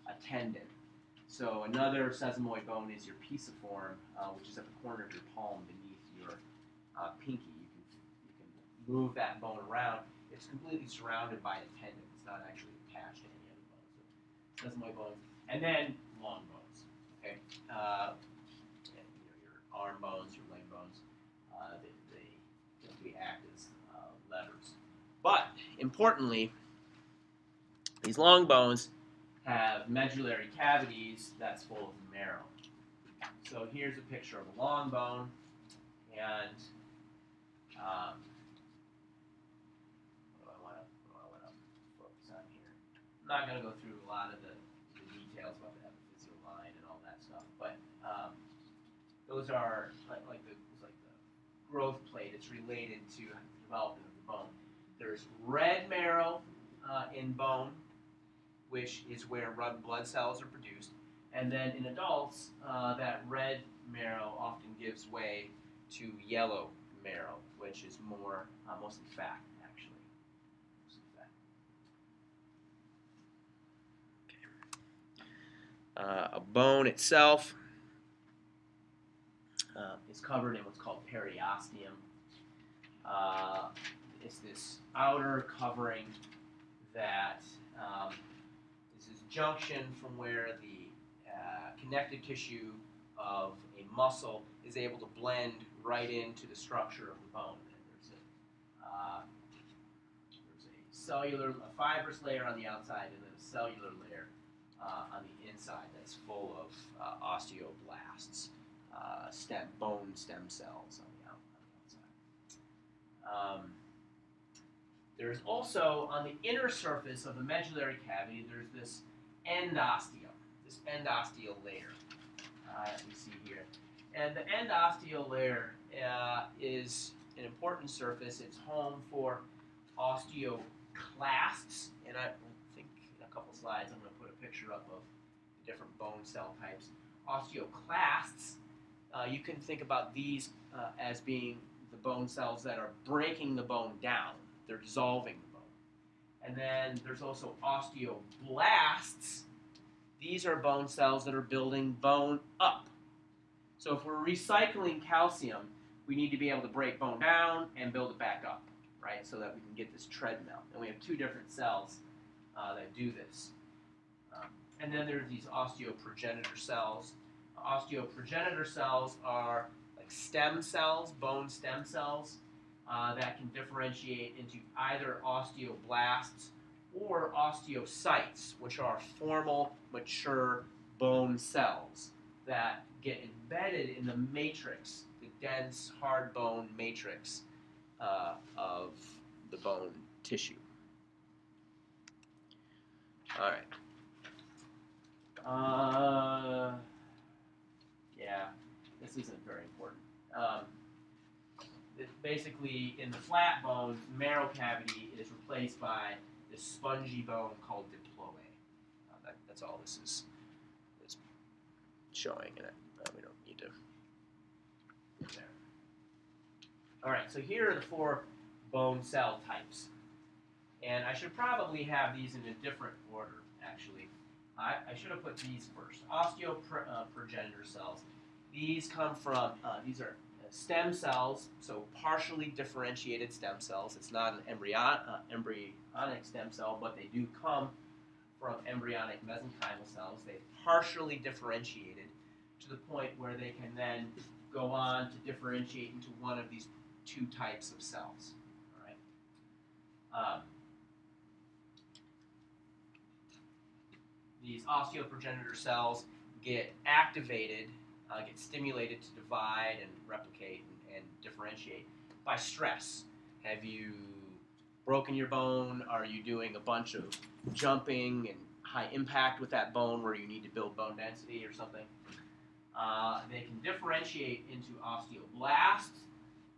a tendon. So another sesamoid bone is your pisiform, which is at the corner of your palm beneath your pinky. You can move that bone around. It's completely surrounded by a tendon. It's not actually attached to any other bone. So sesamoid bones, and then long bones. Okay, your arm bones, your leg bones. They act as levers. But importantly, these long bones have medullary cavities that's full of marrow. So here's a picture of a long bone, and what do I want to focus on here? I'm not going to go through a lot of the details about the epiphyseal line and all that stuff, but those are like the growth plate. It's related to the development of the bone. There's red marrow in bone, which is where red blood cells are produced. And then in adults, that red marrow often gives way to yellow marrow, which is more mostly fat, actually. Mostly fat. Okay. A bone itself is covered in what's called periosteum. It's this outer covering that is this junction from where the connective tissue of a muscle is able to blend right into the structure of the bone. And there's a cellular, a fibrous layer on the outside, and then a cellular layer on the inside that's full of osteoblasts. Bone stem cells on the outside. There's also, on the inner surface of the medullary cavity, there's this endosteum, this endosteal layer that we see here. And the endosteal layer is an important surface. It's home for osteoclasts, and I think in a couple slides I'm going to put a picture up of the different bone cell types. Osteoclasts, you can think about these as being the bone cells that are breaking the bone down. They're dissolving the bone. And then there's also osteoblasts. These are bone cells that are building bone up. So if we're recycling calcium, we need to be able to break bone down and build it back up, right? So that we can get this treadmill. And we have two different cells that do this. And then there's these osteoprogenitor cells. Osteoprogenitor cells are like stem cells, bone stem cells, that can differentiate into either osteoblasts or osteocytes, which are formal, mature bone cells that get embedded in the matrix, the dense, hard bone matrix of the bone tissue. All right. Yeah, this isn't very important. Basically, in the flat bone, marrow cavity is replaced by this spongy bone called diploe. That's all this is showing, and we don't need to get there. All right, so here are the four bone cell types. And I should probably have these in a different order, actually. I should have put these first. Osteoprogenitor cells. These come from, these are stem cells, so partially differentiated stem cells. It's not an embryonic stem cell, but they do come from embryonic mesenchymal cells. They've partially differentiated to the point where they can then go on to differentiate into one of these two types of cells. All right. these osteoprogenitor cells get activated, get stimulated to divide and replicate and differentiate by stress. Have you broken your bone? Are you doing a bunch of jumping and high impact with that bone where you need to build bone density or something? They can differentiate into osteoblasts.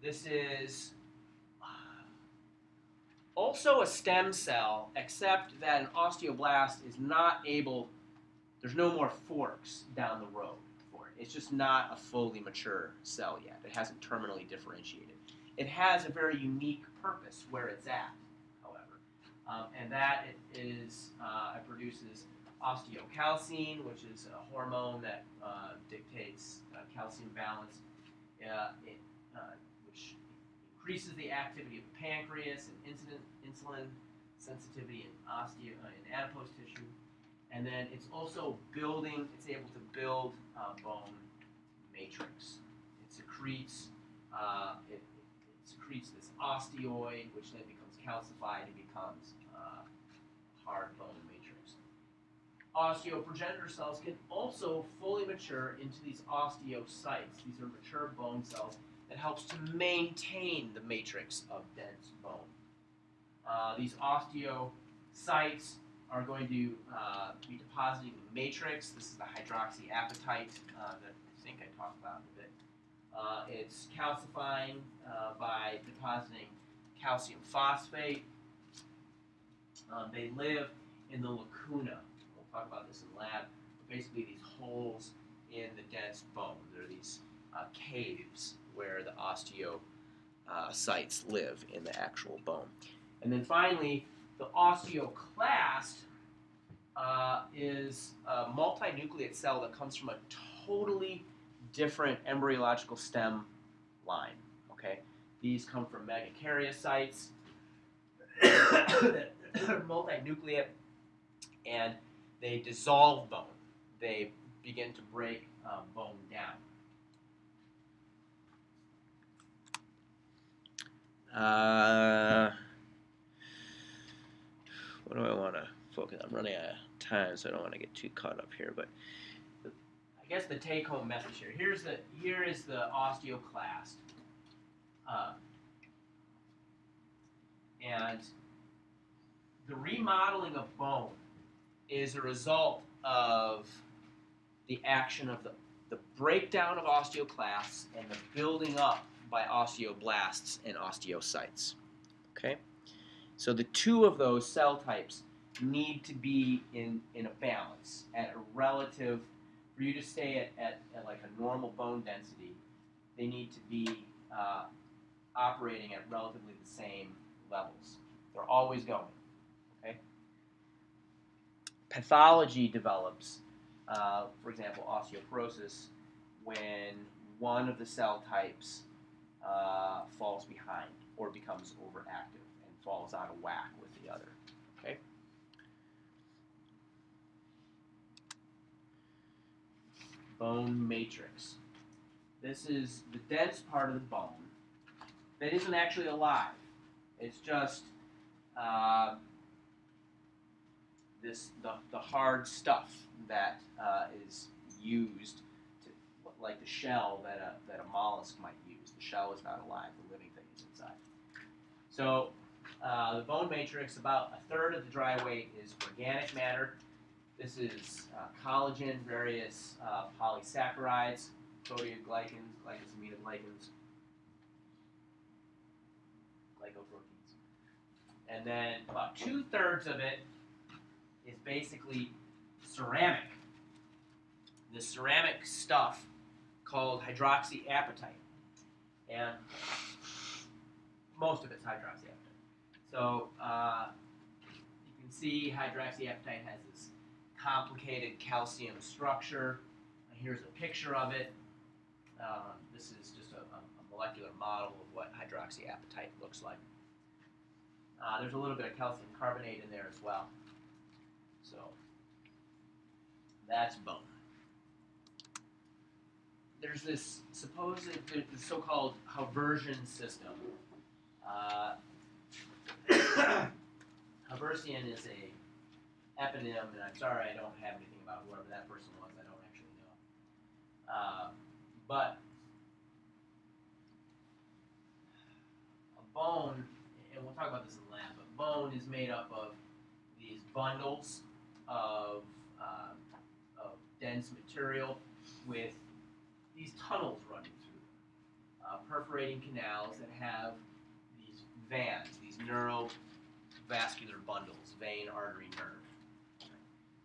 This is also a stem cell, except that an osteoblast is not able, there's no more forks down the road for it. It's just not a fully mature cell yet. It hasn't terminally differentiated. It has a very unique purpose where it's at, however, and that is it produces osteocalcine, which is a hormone that dictates calcium balance, which increases the activity of the pancreas and insulin sensitivity in adipose tissue, and then it's also building. It's able to build bone matrix. It secretes it secretes this osteoid, which then becomes calcified and becomes hard bone matrix. Osteoprogenitor cells can also fully mature into these osteocytes. These are mature bone cells that helps to maintain the matrix of dense bone. These osteocytes are going to be depositing the matrix. This is the hydroxyapatite that I think I talked about a bit. It's calcifying by depositing calcium phosphate. They live in the lacuna. We'll talk about this in lab. Basically, these holes in the dense bone. There are these caves where the osteocytes live in the actual bone. And then finally, the osteoclast is a multinucleate cell that comes from a totally different embryological stem line. Okay, these come from megakaryocytes that are multinucleate, and they dissolve bone. They begin to break bone down. What do I want to focus on? I'm running out of time, so I don't want to get too caught up here. But I guess the take-home message here. Here is the osteoclast, and the remodeling of bone is a result of the action of the breakdown of osteoclasts and the building up by osteoblasts and osteocytes. Okay, so the two of those cell types need to be in a balance at a relative. For you to stay at like a normal bone density, they need to be operating at relatively the same levels. They're always going. Okay. Pathology develops, for example, osteoporosis, when one of the cell types falls behind or becomes overactive and falls out of whack with the other. Okay. Bone matrix. This is the dense part of the bone that isn't actually alive. It's just the hard stuff that is used to, like the shell that a mollusk might use. The shell is not alive. The living thing is inside. So the bone matrix, about a third of the dry weight is organic matter. This is collagen, various polysaccharides, proteoglycans, glycosaminoglycans, glycoproteins. And then about 2/3 of it is basically ceramic. The ceramic stuff called hydroxyapatite. And most of it's hydroxyapatite. So you can see hydroxyapatite has this complicated calcium structure. Here's a picture of it. This is just a molecular model of what hydroxyapatite looks like. There's a little bit of calcium carbonate in there as well. So that's bone. There's this the so-called Haversian system. Haversian is eponym, and I'm sorry I don't have anything about whoever that person was. I don't actually know. But a bone, and we'll talk about this in the lab, but bone is made up of these bundles of dense material with these tunnels running through them, perforating canals that have these vans, these neurovascular bundles, vein, artery, nerve,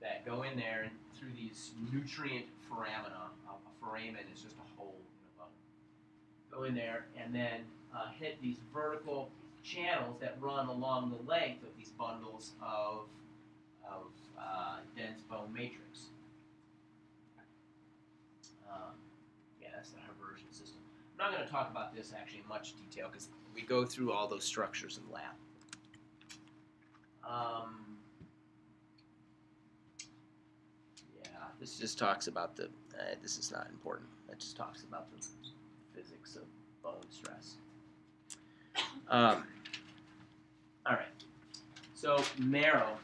that go in there and through these nutrient foramina. A foramen is just a hole in a bone. Go in there and then hit these vertical channels that run along the length of these bundles of dense bone matrix. Yeah, that's the Haversian system. I'm not going to talk about this actually in much detail because we go through all those structures in lab. Yeah, this just talks about the, this is not important. It just talks about the physics of bone stress. All right, so marrow.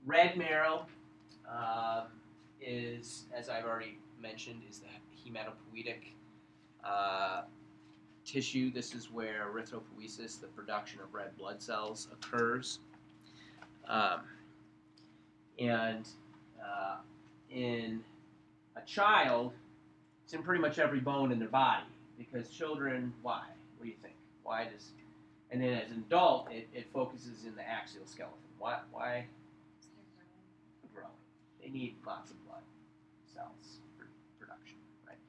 Red marrow is, as I've already mentioned, is the hematopoietic tissue. This is where erythropoiesis, the production of red blood cells, occurs. And in a child, it's in pretty much every bone in their body because children, why? What do you think? Why does, and then as an adult, it focuses in the axial skeleton. Why? Growing. They need lots of blood cells for production, right?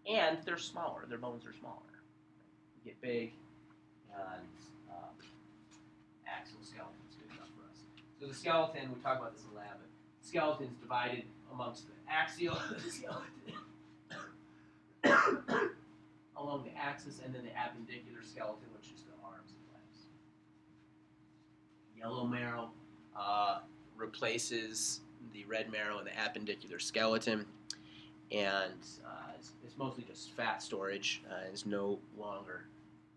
And they're smaller. Their bones are smaller. Right? They get big, and axial skeleton is good enough for us. So the skeleton, we talk about this in lab, but the skeleton is divided amongst the axial skeleton along the axis, and then the appendicular skeleton, which is the arms and legs. Yellow marrow replaces the red marrow in the appendicular skeleton, and it's mostly just fat storage. It's no longer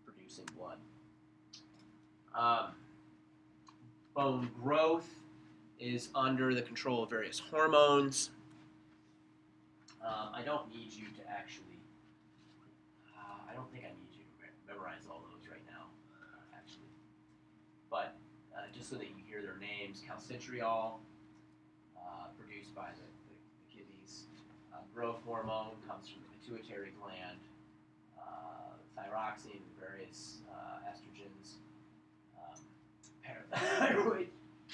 producing blood. Bone growth is under the control of various hormones. I don't need you to actually, I don't think I need you to memorize all those right now, actually. But just so that you hear their names, calcitriol, produced by the kidneys. Growth hormone comes from the pituitary gland. Thyroxine, various estrogens. Parathyroid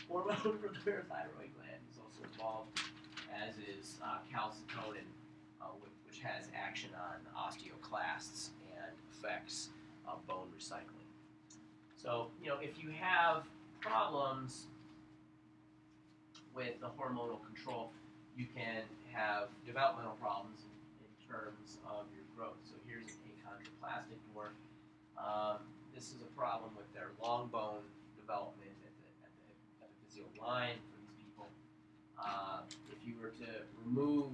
hormone from the parathyroid gland is also involved, as is calcitonin, which has action on osteoclasts and affects bone recycling. So, if you have problems with the hormonal control, you can have developmental problems in terms of your growth. So here's an achondroplastic dwarf. This is a problem with their long bone development at the epiphyseal line for these people. If you were to remove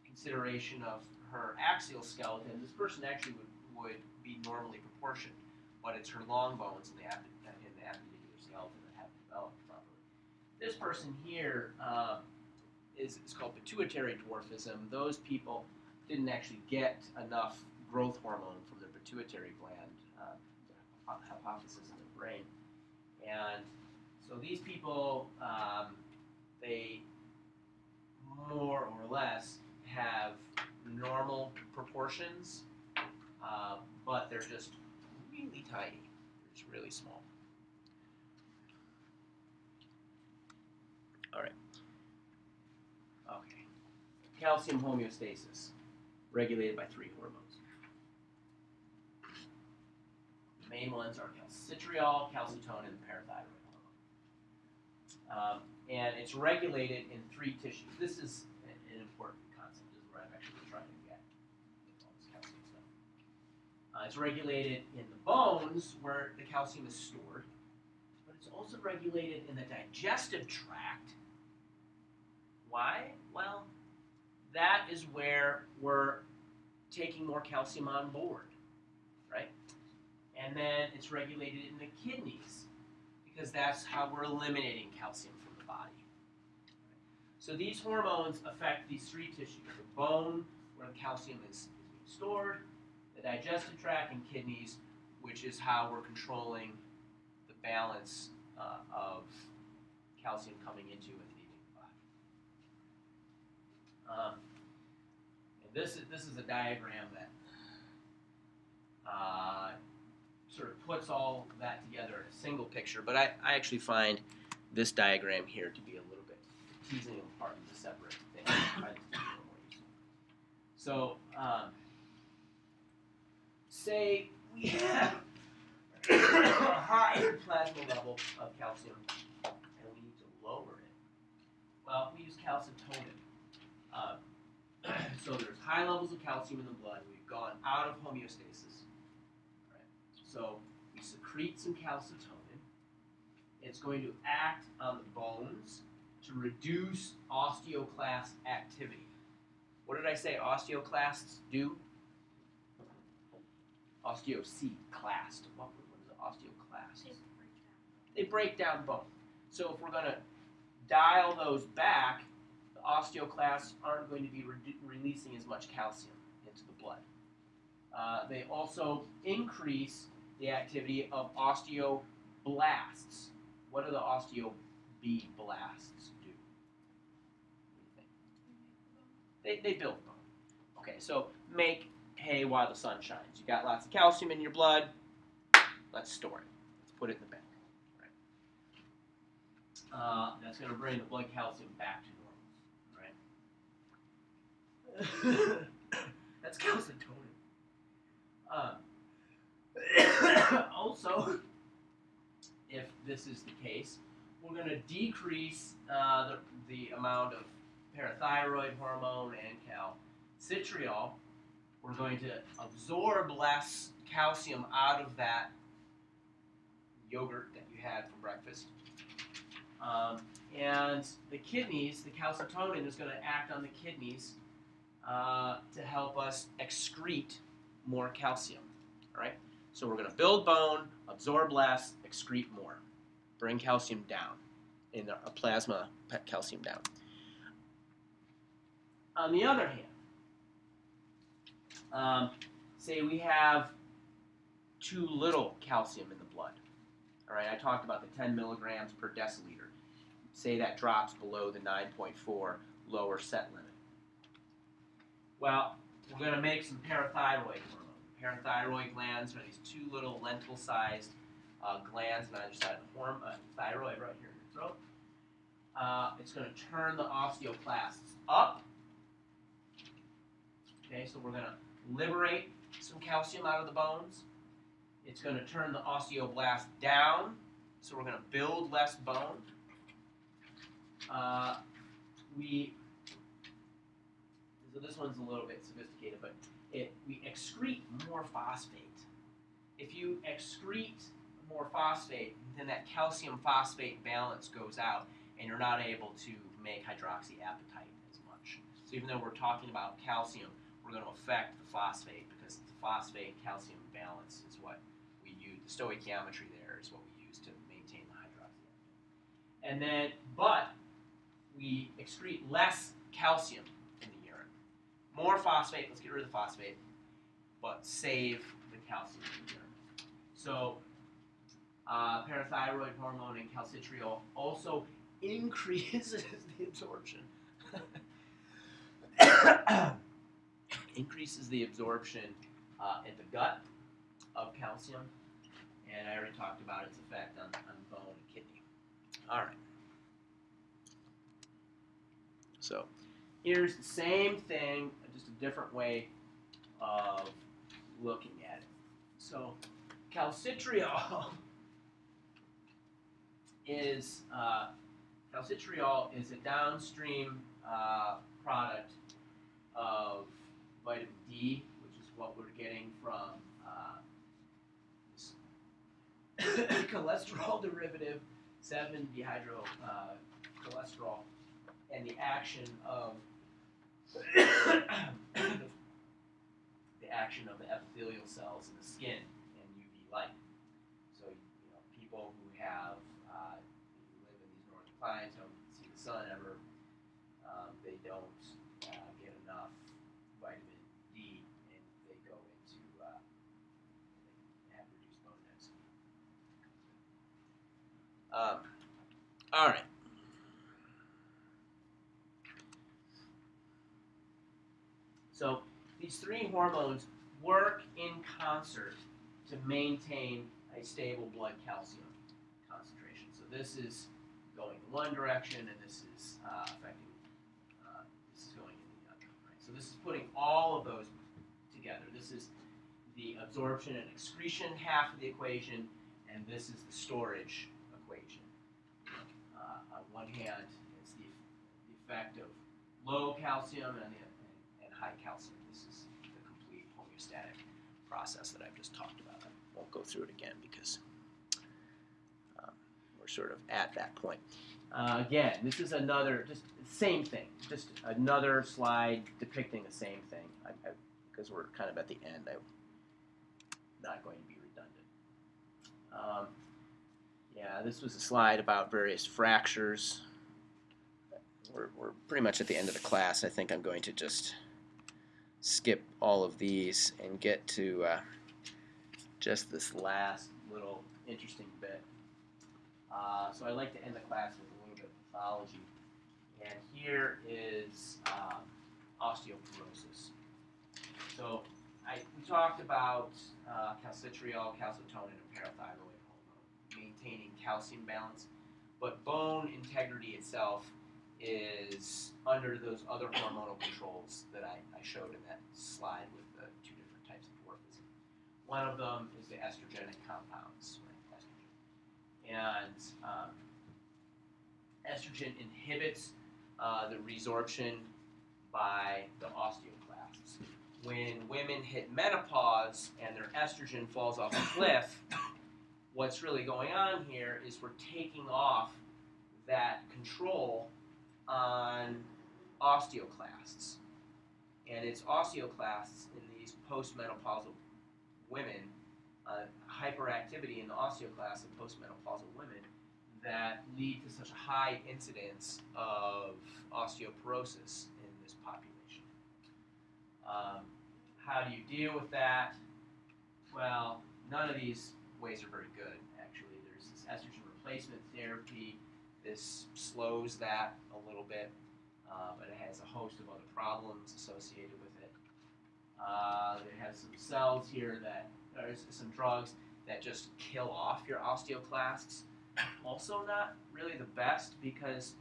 consideration of her axial skeleton, this person actually would be normally proportioned, but it's her long bones in the appendicular skeleton that haven't developed properly. This person here is called pituitary dwarfism. Those people didn't actually get enough growth hormone from their pituitary gland, the hypophysis in the brain. And so these people, they more or less have normal proportions, but they're just really tiny. They're just really small. All right. Okay. Calcium homeostasis, regulated by 3 hormones. The main ones are calcitriol, calcitonin, and parathyroid hormone. And it's regulated in 3 tissues. This is an important concept. This is where I'm actually trying to get all this calcium stuff. It's regulated in the bones, where the calcium is stored, but it's also regulated in the digestive tract. Why? Well, that is where we're taking more calcium on board, right? And then it's regulated in the kidneys, because that's how we're eliminating calcium from the body. So these hormones affect these three tissues: the bone, where the calcium is being stored, the digestive tract, and kidneys, which is how we're controlling the balance of calcium coming into and leaving the body. And this is a diagram that sort of puts all that together in a single picture, but I actually find this diagram here to be a little bit teasing them apart into separate things. I find this to be a little more useful. So, say we have a high plasma level of calcium and we need to lower it. Well, we use calcitonin. So there's high levels of calcium in the blood. We've gone out of homeostasis. Right? So we secrete some calcitonin. It's going to act on the bones to reduce osteoclast activity. What did I say osteoclasts do? Osteoclast. What is an osteoclast? They break down bone. So if we're going to dial those back, the osteoclasts aren't going to be releasing as much calcium into the blood. They also increase the activity of osteoblasts. What do the osteoblasts do? What do you think? They build bone. Okay, so make hay while the sun shines. You got lots of calcium in your blood. Let's store it. Let's put it in the bank. Right? That's going to bring the blood calcium back to normal. Right? That's calcitonin. Also, if this is the case, we're going to decrease the amount of parathyroid hormone and calcitriol. We're going to absorb less calcium out of that yogurt that you had for breakfast. And the kidneys, the calcitonin is going to act on the kidneys to help us excrete more calcium. All right? So we're going to build bone, absorb less, excrete more. Bring calcium down, in the plasma calcium down. On the other hand, say we have too little calcium in the blood. All right, I talked about the 10 milligrams per deciliter. Say that drops below the 9.4 lower set limit. Well, we're going to make some parathyroid hormone. Parathyroid glands are these two little lentil-sized glands on either side of the thyroid right here in your throat. It's going to turn the osteoclasts up. Okay, so we're going to liberate some calcium out of the bones. It's going to turn the osteoblast down, so we're going to build less bone. So this one's a little bit sophisticated, but we excrete more phosphate. If you excrete more phosphate, then that calcium phosphate balance goes out, and you're not able to make hydroxyapatite as much. So even though we're talking about calcium, we're going to affect the phosphate, because the phosphate calcium balance is what we use. The stoichiometry there is what we use to maintain the hydroxyapatite. And then, but we excrete less calcium in the urine. More phosphate, let's get rid of the phosphate, but save the calcium in the urine. So parathyroid hormone and calcitriol also increases the absorption. Increases the absorption in the gut of calcium, and I already talked about its effect on bone and kidney. All right. So here's the same thing, just a different way of looking at it. So calcitriol is a downstream product of vitamin D, which is what we're getting from this cholesterol derivative, 7-dehydrocholesterol, and the action of the epithelial cells in the skin and UV light. So people who have clients don't see the sun ever. They don't get enough vitamin D, and they go into they have reduced bone density. All right. So these three hormones work in concert to maintain a stable blood calcium concentration. So this is going in one direction, and this is affecting. This is going in the other. Right? So this is putting all of those together. This is the absorption and excretion half of the equation, and this is the storage equation. On one hand, it's the effect of low calcium and high calcium. This is the complete homeostatic process that I've just talked about. I won't go through it again because we're sort of at that point. Again, this is another, just same thing, just another slide depicting the same thing. Because we're kind of at the end, I'm not going to be redundant. Yeah, this was a slide about various fractures. We're pretty much at the end of the class. I think I'm going to just skip all of these and get to just this last little interesting bit. So I like to end the class with a little bit of pathology. And here is osteoporosis. So we talked about calcitriol, calcitonin, and parathyroid hormone, maintaining calcium balance. But bone integrity itself is under those other hormonal controls that I showed in that slide with the two different types of dwarfism. One of them is the estrogenic compounds, right? Estrogen. And estrogen inhibits the resorption by the osteoclasts. When women hit menopause and their estrogen falls off a cliff, what's really going on here is we're taking off that control on osteoclasts. And it's osteoclasts in these postmenopausal women, hyperactivity in the osteoclasts of postmenopausal women, that lead to such a high incidence of osteoporosis in this population. How do you deal with that? Well, none of these ways are very good, actually. There's this estrogen replacement therapy. This slows that a little bit, but it has a host of other problems associated with it. It has some cells here that, there's some drugs that just kill off your osteoclasts. Also not really the best because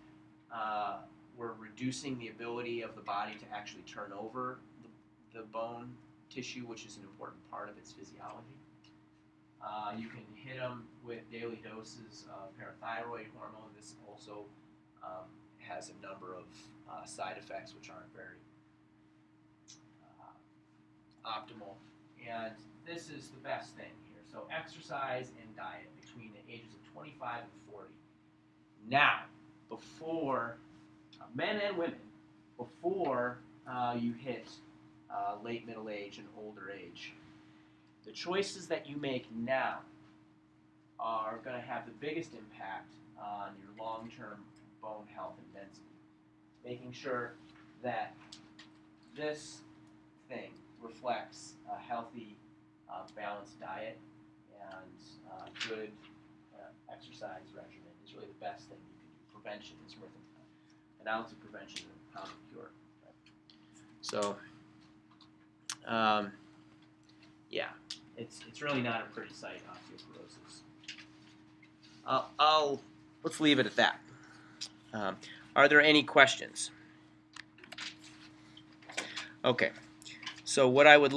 we're reducing the ability of the body to actually turn over the bone tissue, which is an important part of its physiology. You can hit them with daily doses of parathyroid hormone. This also has a number of side effects which aren't very optimal. And this is the best thing here. So exercise and diet between the ages of 25 and 40. Now, before, men and women, before you hit late middle age and older age, the choices that you make now are going to have the biggest impact on your long-term bone health and density. Making sure that this thing reflects a healthy, balanced diet and good exercise regimen is really the best thing you can do. Prevention is worth an ounce of prevention and a pound of cure. Right? So, yeah, it's really not a pretty sight, osteoporosis. Let's leave it at that. Are there any questions? Okay, so what I would like